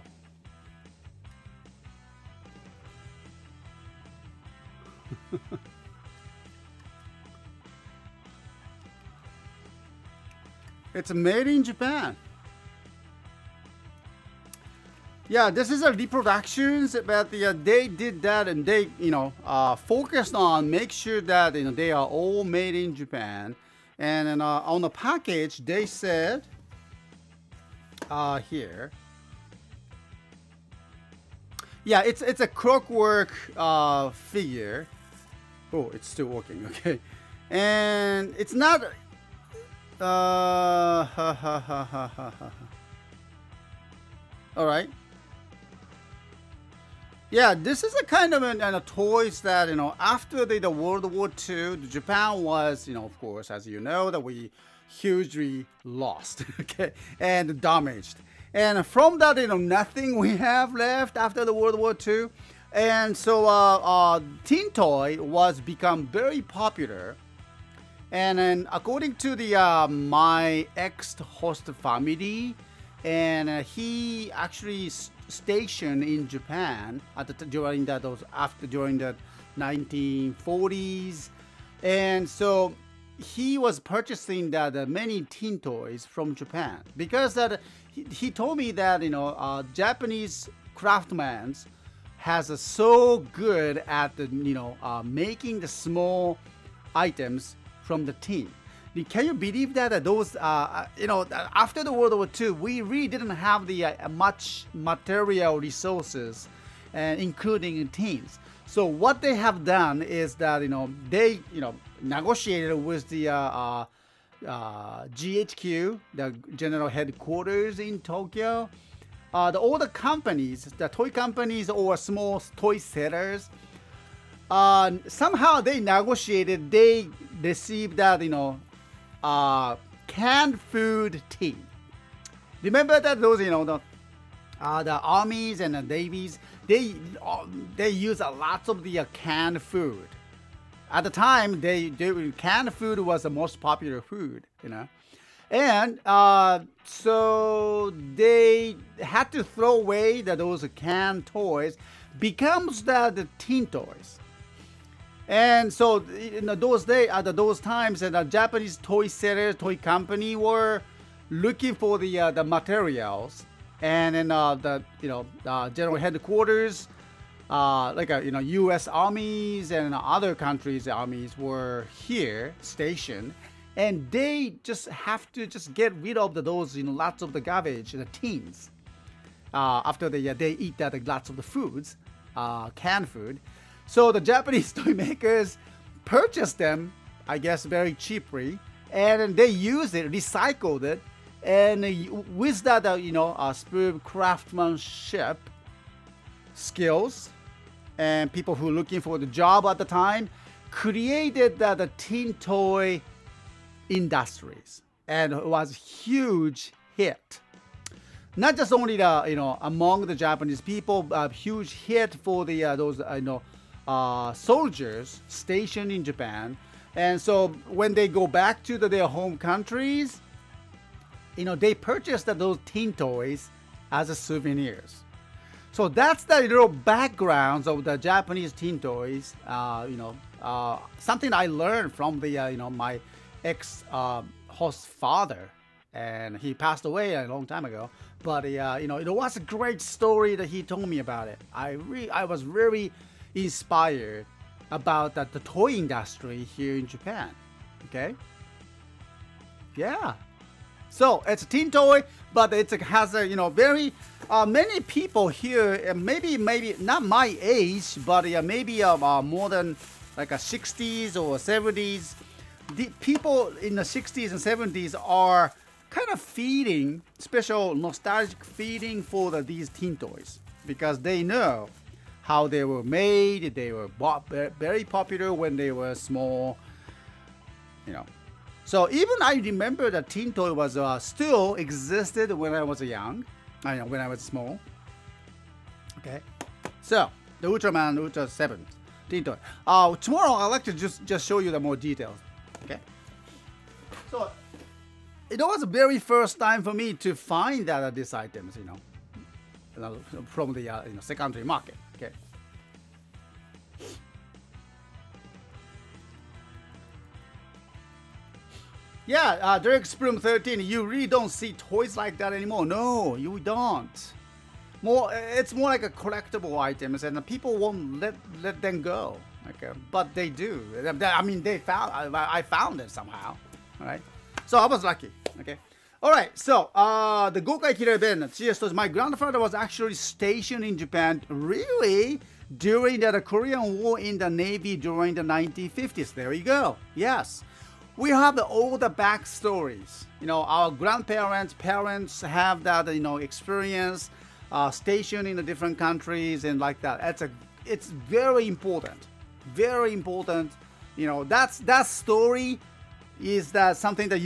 It's made in Japan. Yeah, this is a reproductions, but they did that, and they, you know, focused on make sure that, you know, they are all made in Japan. And on the package, they said here, yeah, it's a clockwork figure. Oh, it's still working. Okay, and it's not. All right. Yeah, this is a kind of a toys that, you know, after the World War II, Japan was, you know, of course, as you know, that we hugely lost, okay, and damaged. And from that, you know, nothing we have left after the World War II. And so teen toy was become very popular. And then according to the my ex-host family, and he actually stationed in Japan at the during the 1940s, and so he was purchasing the many teen toys from Japan, because that he told me that, you know, Japanese craftsmen has a so good at the, you know, making the small items from the tin. Can you believe that those, after the World War II, we really didn't have the much material resources, including teens. So what they have done is that they negotiated with the GHQ, the general headquarters in Tokyo. All the companies, the toy companies or small toy sellers, somehow they negotiated. They received that canned food tea. Remember that those the armies and the navies, they use a lot of the canned food. At the time, canned food was the most popular food, and so they had to throw away those canned toys, becomes the teen toys. And so in those days, at those times, the Japanese toy sellers, toy company were looking for the materials, and then the general headquarters, like U.S. armies and other countries' armies were here stationed, and they just have to get rid of those lots of the garbage, the tins, after they eat lots of the foods, canned food. So the Japanese toy makers purchased them, I guess, very cheaply, and they used it, recycled it, and with that, superb craftsmanship skills, and people who were looking for the job at the time, created the teen toy industries, and it was a huge hit. Not just only among the Japanese people, a huge hit for those soldiers stationed in Japan. And so when they go back to their home countries, they purchased those teen toys as souvenirs. So that's the little backgrounds of the Japanese teen toys. Something I learned from my ex-host father, and he passed away a long time ago. But it was a great story that he told me about it. I was very inspired about the toy industry here in Japan. Okay, yeah. So it's a teen toy, but it has a very many people here, maybe not my age, but maybe more than like a 60s or 70s. The people in the 60s and 70s are kind of feeding, special nostalgic feeding for these teen toys, because they know how they were made. They were very popular when they were small, So even I remember that teen toy was still existed when I was young, when I was small. Okay, so the Ultraman Ultra 7 teen toy. Tomorrow I'd like to just show you the more details. Okay, so it was the very first time for me to find these items, from the secondary market. Okay. Yeah, Derek Sprum 13, you really don't see toys like that anymore. No, you don't. It's more like a collectible items, and people won't let them go. Okay, but they do. I mean, I found it somehow. All right, so I was lucky. Okay, all right. So the Gokai Kiraben CSTOYS. My grandfather was actually stationed in Japan, really, during the Korean War in the Navy during the 1950s. There you go. Yes. We have all the backstories. Our grandparents, parents have that, experience, stationed in the different countries and like that. It's very important, very important. That story is something that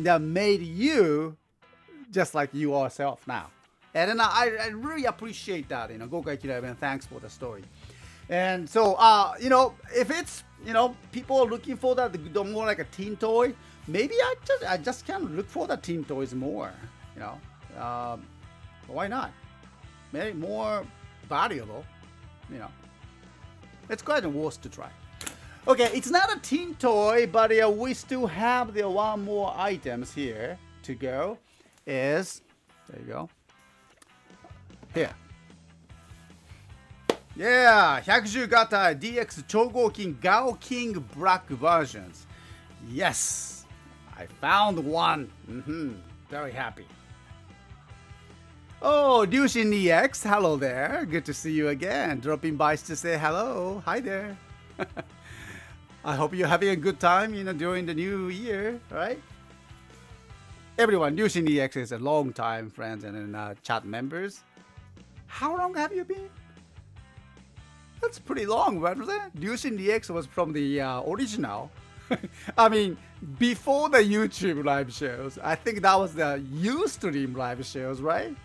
that made you just like you yourself now. And then I really appreciate that. Gokai Kiraben, thanks for the story. And so, if it's people are looking for that more like a teen toy, maybe I just can look for the teen toys more. Why not? Maybe more valuable. It's quite worth to try. Okay, it's not a teen toy, but we still have the one more items here to go. There you go. Here. Yeah, 110型 DX 超合金 Gao King Black versions. Yes. I found one. Very happy. Oh, Ryushin EX, hello there. Good to see you again. Dropping by to say hello. Hi there. I hope you're having a good time, during the new year, right? Everyone, Ryushin EX is a long time friends and chat members. How long have you been? That's pretty long, right? Ryushin EX was from the original. I mean, before the YouTube live shows. I think that was the Ustream live shows, right?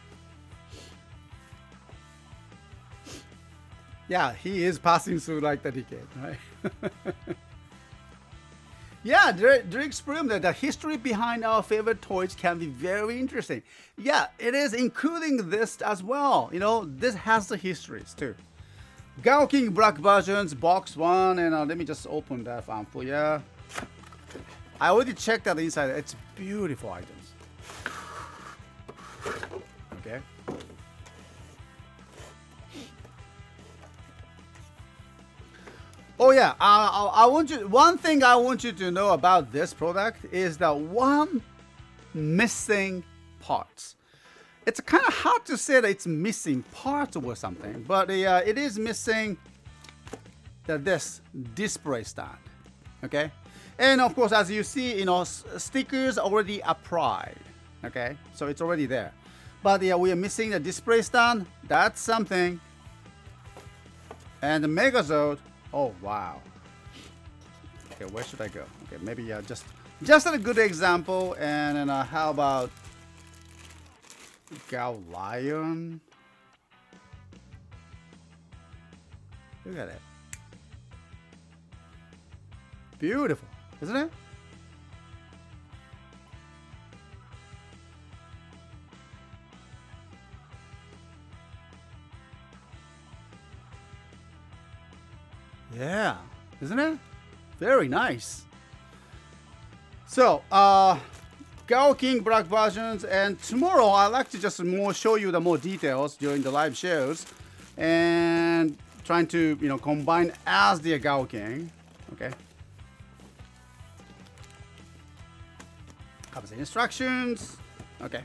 Yeah, he is passing through like the decade, right? Yeah, Drake Sprum, the history behind our favorite toys can be very interesting. Yeah, it is, including this as well. This has the histories too. Gao King Black versions, box 1, and let me just open that one for you. I already checked out the inside. It's beautiful items. Okay. Oh yeah, one thing I want you to know about this product is the one missing parts. It's kind of hard to say that it's missing parts or something, but it is missing this display stand. Okay, and of course, as you see, stickers already applied. Okay, so it's already there, but yeah, we are missing the display stand. That's something. And the Megazord. Oh wow. Okay, where should I go? Okay, maybe just a good example. And then how about Gao Lion? Look at it. Beautiful, isn't it? Yeah, isn't it? Very nice. So, Gao King Black versions, and tomorrow I'd like to just show you the more details during the live shows, and trying to combine as the Gao King. Okay. Comes the instructions. Okay.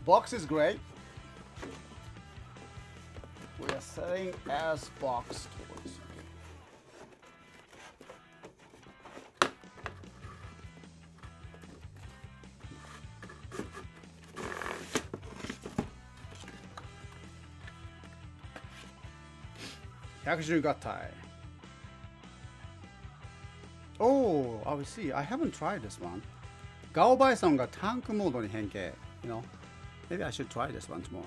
Box is great. We are selling as box toys. Gatai. Oh, I see. I haven't tried this one. Gaobai-sanがタンクモードに変形。Maybe I should try this once more.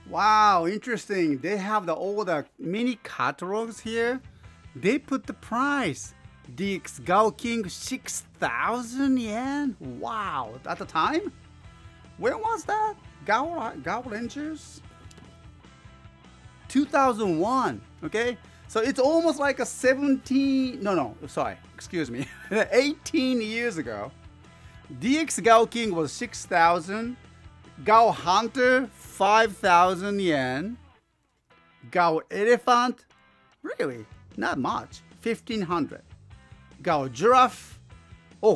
Wow, interesting. They have all the mini catalogs here. They put the price. DX Gao King 6,000 yen. Wow, at the time? Where was that? Gao Rangers? 2001, okay? So it's almost like a 17, excuse me, 18 years ago. DX Gao King was 6,000, Gao Hunter 5,000 yen, Gao Elephant, really, not much, 1,500. Gao Giraffe,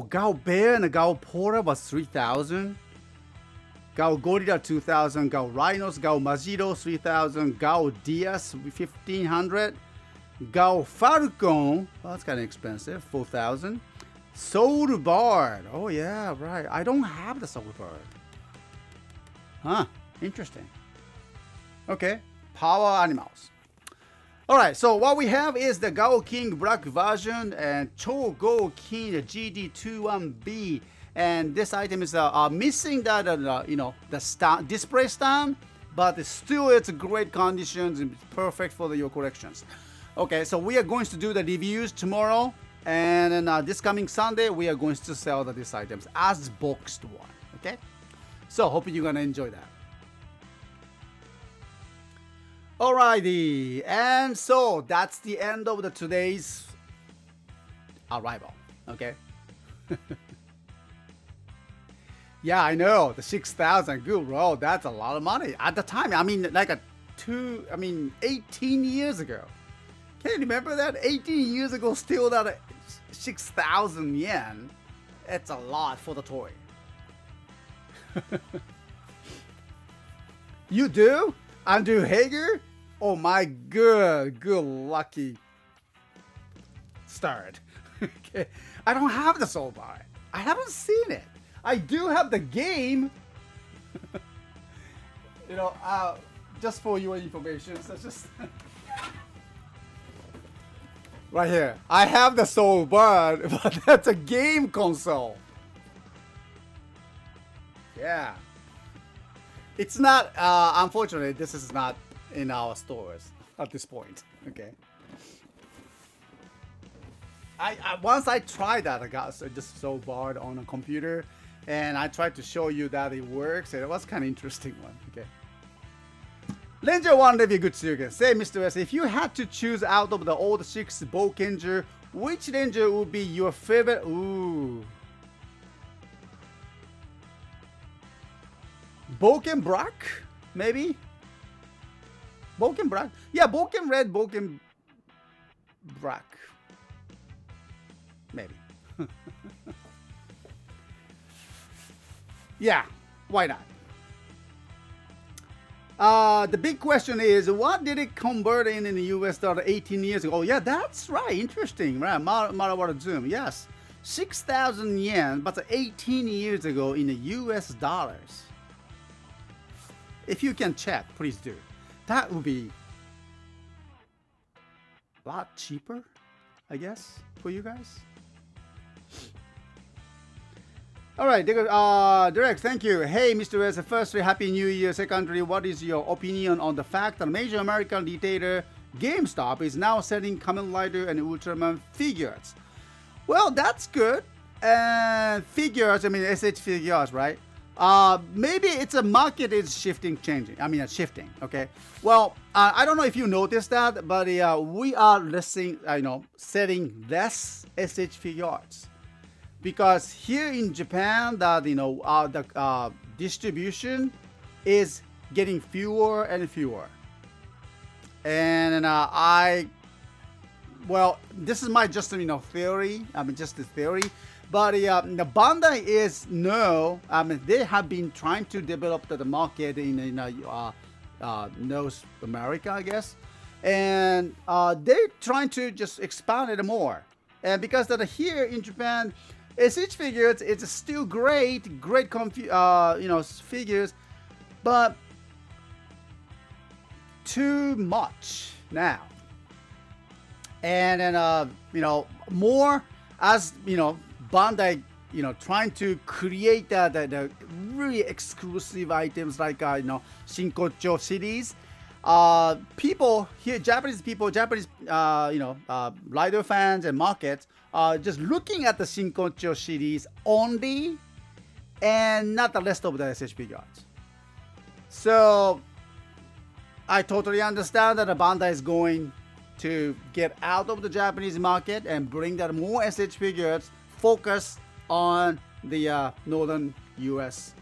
Gao Bear and Gao Polar was 3,000. Gao Gorilla 2,000, Gao Rhinos, Gao Majiro 3,000, Gao Diaz 1,500. Gao Falcon, well, that's kind of expensive, 4,000. Soul Bard, oh yeah, right. I don't have the Soul Bard. Huh, interesting. Okay, Power Animals. Alright, so what we have is the Gao King Black version and Cho Go King GD21B. And this item is missing that, the display stand, but still it's great conditions and perfect for your collections. Okay, so we are going to do the reviews tomorrow, and then this coming Sunday we are going to sell these items as boxed one. Okay, so hope you're gonna enjoy that. Alrighty, and so that's the end of today's arrival. Okay. Yeah, I know. The 6,000. Good roll. That's a lot of money. At the time, I mean, like 18 years ago. Can you remember that? 18 years ago, still that 6,000 yen. It's a lot for the toy. You do? Andrew Hager? Oh my good lucky start. Okay. I don't have the soul bar. I haven't seen it. I do have the game. You know, just for your information, so just right here. I have the soul bar, but that's a game console. Yeah. It's not, unfortunately, this is not in our stores at this point. Okay. Once I tried that, I got just so bored on a computer, and I tried to show you that it works, and it was kind of interesting one. Okay. Ranger 1 review good to you again. Say, Mr. S, if you had to choose out of the old 6 Bokenger, which Ranger would be your favorite? Ooh. Boken Brack? Maybe? Boken Brack? Yeah, Boken Red, Boken Brack. Maybe. Yeah, why not? The big question is, what did it convert in the US dollar 18 years ago? Oh, yeah, that's right. Interesting. Right. Marawara Zoom. Yes. 6,000 yen, but 18 years ago in the US dollars. If you can check, please do. That would be a lot cheaper, I guess, for you guys. All right, Direct, thank you. Hey, Mr. S, firstly, Happy New Year. Secondly, what is your opinion on the fact that major American retailer GameStop is now selling Kamen Rider and Ultraman figures? Well, that's good. And figures, I mean, SH figures, right? Maybe it's a market is shifting, shifting, okay? Well, I don't know if you noticed that, but we are selling less SH figures. Because here in Japan, the distribution is getting fewer and fewer. And well, this is my theory. Just a theory. But the Bandai is they have been trying to develop the market in North America, I guess, and they're trying to just expand it more. And because that here in Japan, SH figures, it's still great figures, but too much now. And then more as Bandai, trying to create the really exclusive items like Shinkocho series. People here, Japanese rider fans and markets are just looking at the Shinkocho series only, and not the rest of the SH figures. So I totally understand that the Bandai is going to get out of the Japanese market and bring that more SH figures, focus on the northern US.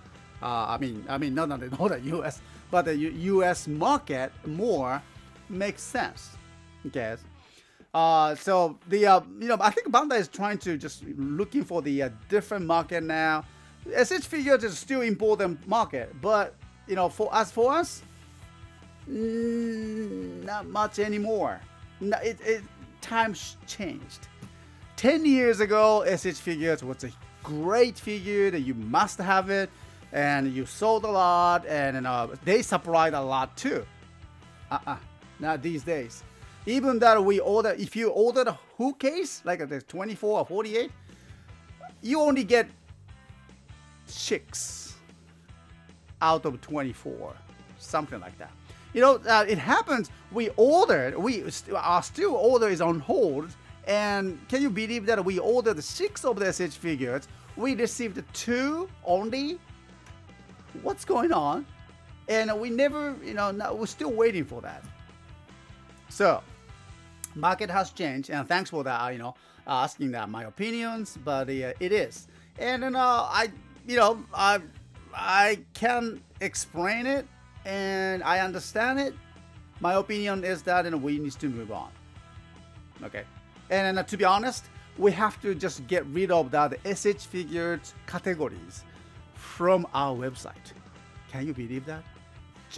Not the northern US, but the US market more makes sense. Okay. So the I think Bandai is trying to just looking for the different market now. SH figures is still important market, but for us, not much anymore. Times changed. 10 years ago, SH figures was a great figure that you must have it, and you sold a lot, and they supplied a lot too. Not these days. Even that if you order a Who case, like the 24 or 48, you only get 6 out of 24, something like that. It happens. Our still order is on hold, and can you believe that we ordered 6 of the SH figures, we received 2 only? What's going on? And we never, we're still waiting for that. So, market has changed, and thanks for that, asking that my opinions, but it is. And then you know, I can explain it and I understand it. My opinion is that we need to move on. Okay, and to be honest, we have to just get rid of the SH figures categories from our website. Can you believe that?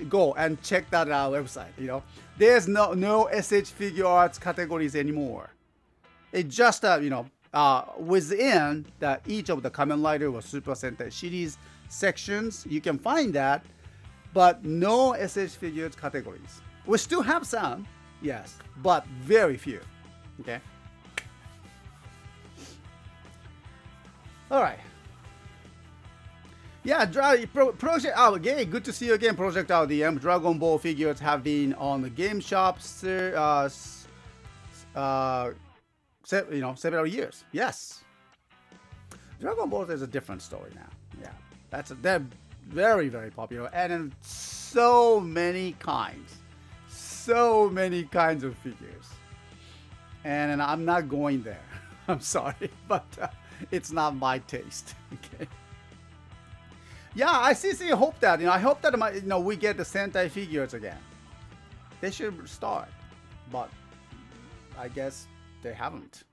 Go and check that our website. You know, there's no SH figure arts categories anymore. It's just you know, within each of the Kamen Rider or Super Sentai series sections, you can find that, but no SH figures categories. We still have some, yes, but very few. Okay. All right. Yeah, Project Out again. Good to see you again, Project RDM. Dragon Ball figures have been on the game shops, you know, several years. Yes. Dragon Ball is a different story now. Yeah, they're very, very popular, and in so many kinds of figures. And I'm not going there. I'm sorry, but it's not my taste. Okay. Yeah, I seriously hope that, you know, I hope that we get the Sentai figures again. They should start, but I guess they haven't.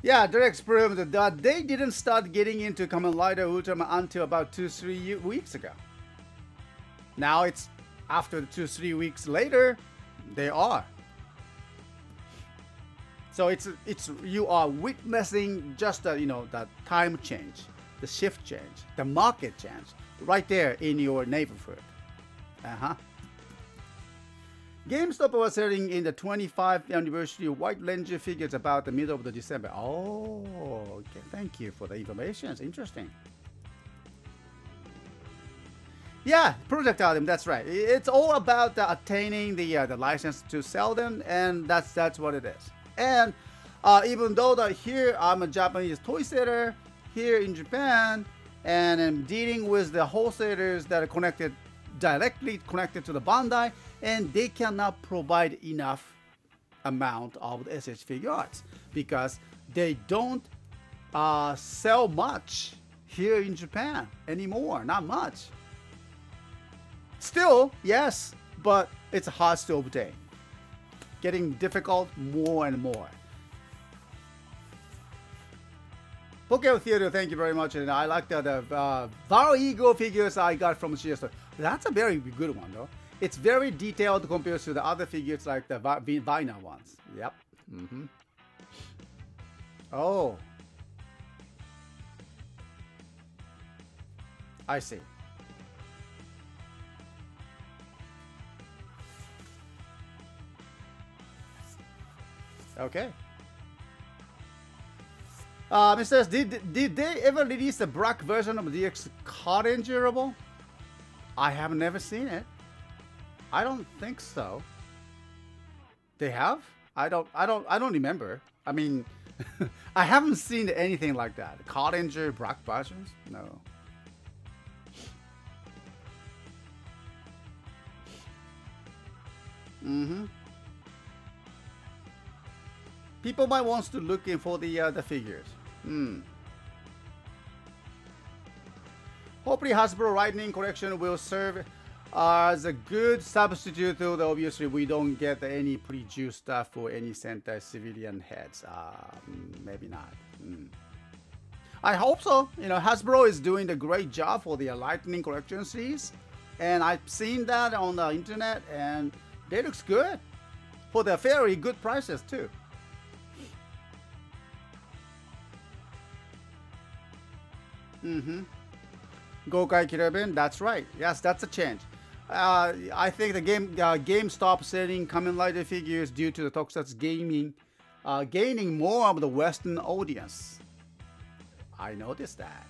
Yeah, Derek's proved that they didn't start getting into Kamen Rider Ultraman until about 2-3 weeks ago. Now it's after 2-3 weeks later, they are. So it's you are witnessing just you know, that time change, the shift change, the market change right there in your neighborhood. GameStop was selling in the 25th anniversary White Ranger figures about the middle of the December. Oh, okay. Thank you for the information. It's interesting. Yeah, Project Adam, that's right. It's all about attaining the license to sell them, and that's what it is. And even though here I'm a Japanese toy seller here in Japan, and I'm dealing with the wholesalers that are directly connected to the Bandai, and they cannot provide enough amount of the SH figure arts because they don't sell much here in Japan anymore. Not much. Still, yes, but it's hard to obtain. Getting difficult more and more. Pokemon Theater, thank you very much. And I like the Val Ego figures I got from CSTOYS. That's a very good one, though. It's very detailed compared to the other figures like the vinyl ones. Yep. Oh. I see. Okay. Mr. S, did they ever release a black version of DX Card Endurable? I have never seen it. I don't think so. They have? I don't remember. I mean, I haven't seen anything like that. Card Endure black versions? No. People might want to look in for the figures. Hopefully Hasbro Lightning Collection will serve as a good substitute, though obviously we don't get any pre-juiced stuff for any Sentai civilian heads. Maybe not. I hope so. You know, Hasbro is doing a great job for the Lightning Collection series, and I've seen that on the internet, and they looks good for the very good prices too. Gokai Kirabin, that's right. Yes, that's a change. I think the game stopped selling Kamen Rider figures due to the Tokusatsu gaming gaining more of the Western audience. I noticed that.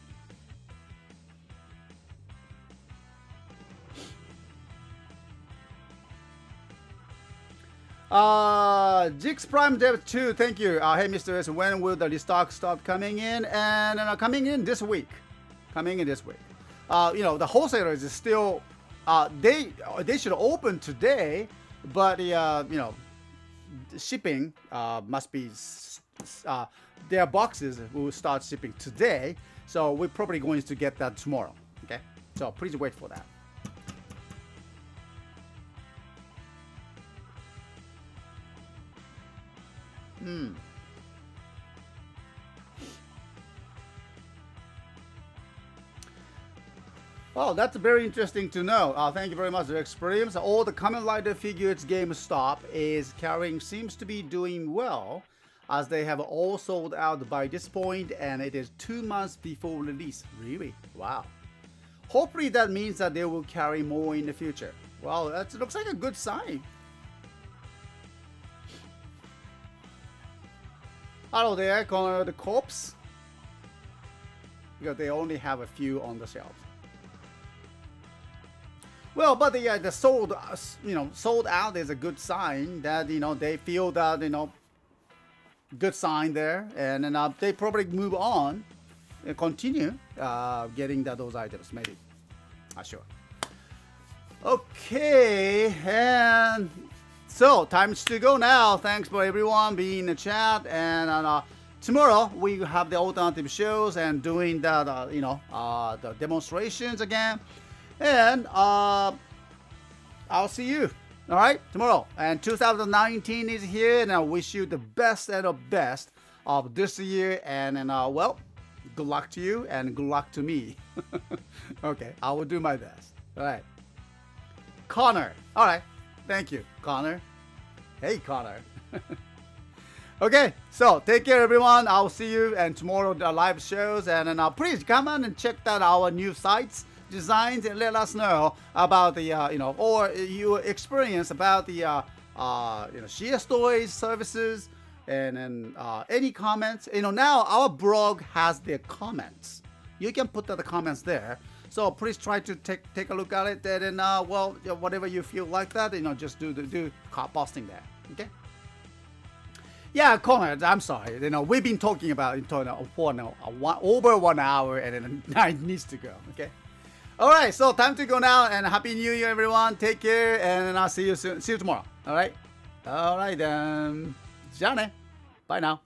Jix Prime Dev 2, thank you. Hey Mr. S, when will the restock start coming in? And coming in this week. Coming in this week. You know, the wholesalers is still they should open today, but you know, shipping must be their boxes will start shipping today, so we're probably going to get that tomorrow. Okay, so please wait for that. Oh, that's very interesting to know. Thank you very much for the experience. All the Kamen Rider figures GameStop is carrying seems to be doing well, as they have all sold out by this point, and it is 2 months before release. Really? Wow. Hopefully that means that they will carry more in the future. Well, that looks like a good sign. Hello there, the corpse. Because they only have a few on the shelves. Well, but the sold, sold out is a good sign that, they feel that, good sign there. And then they probably move on and continue getting those items, maybe. Not sure. Okay, and so time to go now. Thanks for everyone being in the chat. And tomorrow we have the alternative shows and doing that, the demonstrations again. And I'll see you, all right, tomorrow. And 2019 is here, and I wish you the best and the best of this year. And well, good luck to you and good luck to me. Okay, I will do my best. All right. Connor. All right. Thank you, Connor. Hey, Connor. Okay, so take care, everyone. I'll see you and tomorrow the live shows. And then please come on and check out our new sites. Designs, and let us know about the or your experience about the CSTOYS services, and then any comments. Now our blog has the comments. You can put the comments there, so please try to take a look at it. And well, whatever you feel like that, just do posting there. Okay. Yeah, Connor, I'm sorry. We've been talking about it for over 1 hour, and then it needs to go. Okay. Alright, so time to go now, and Happy New Year, everyone. Take care, and I'll see you soon. See you tomorrow. Alright? Alright, then. じゃあね. Bye now.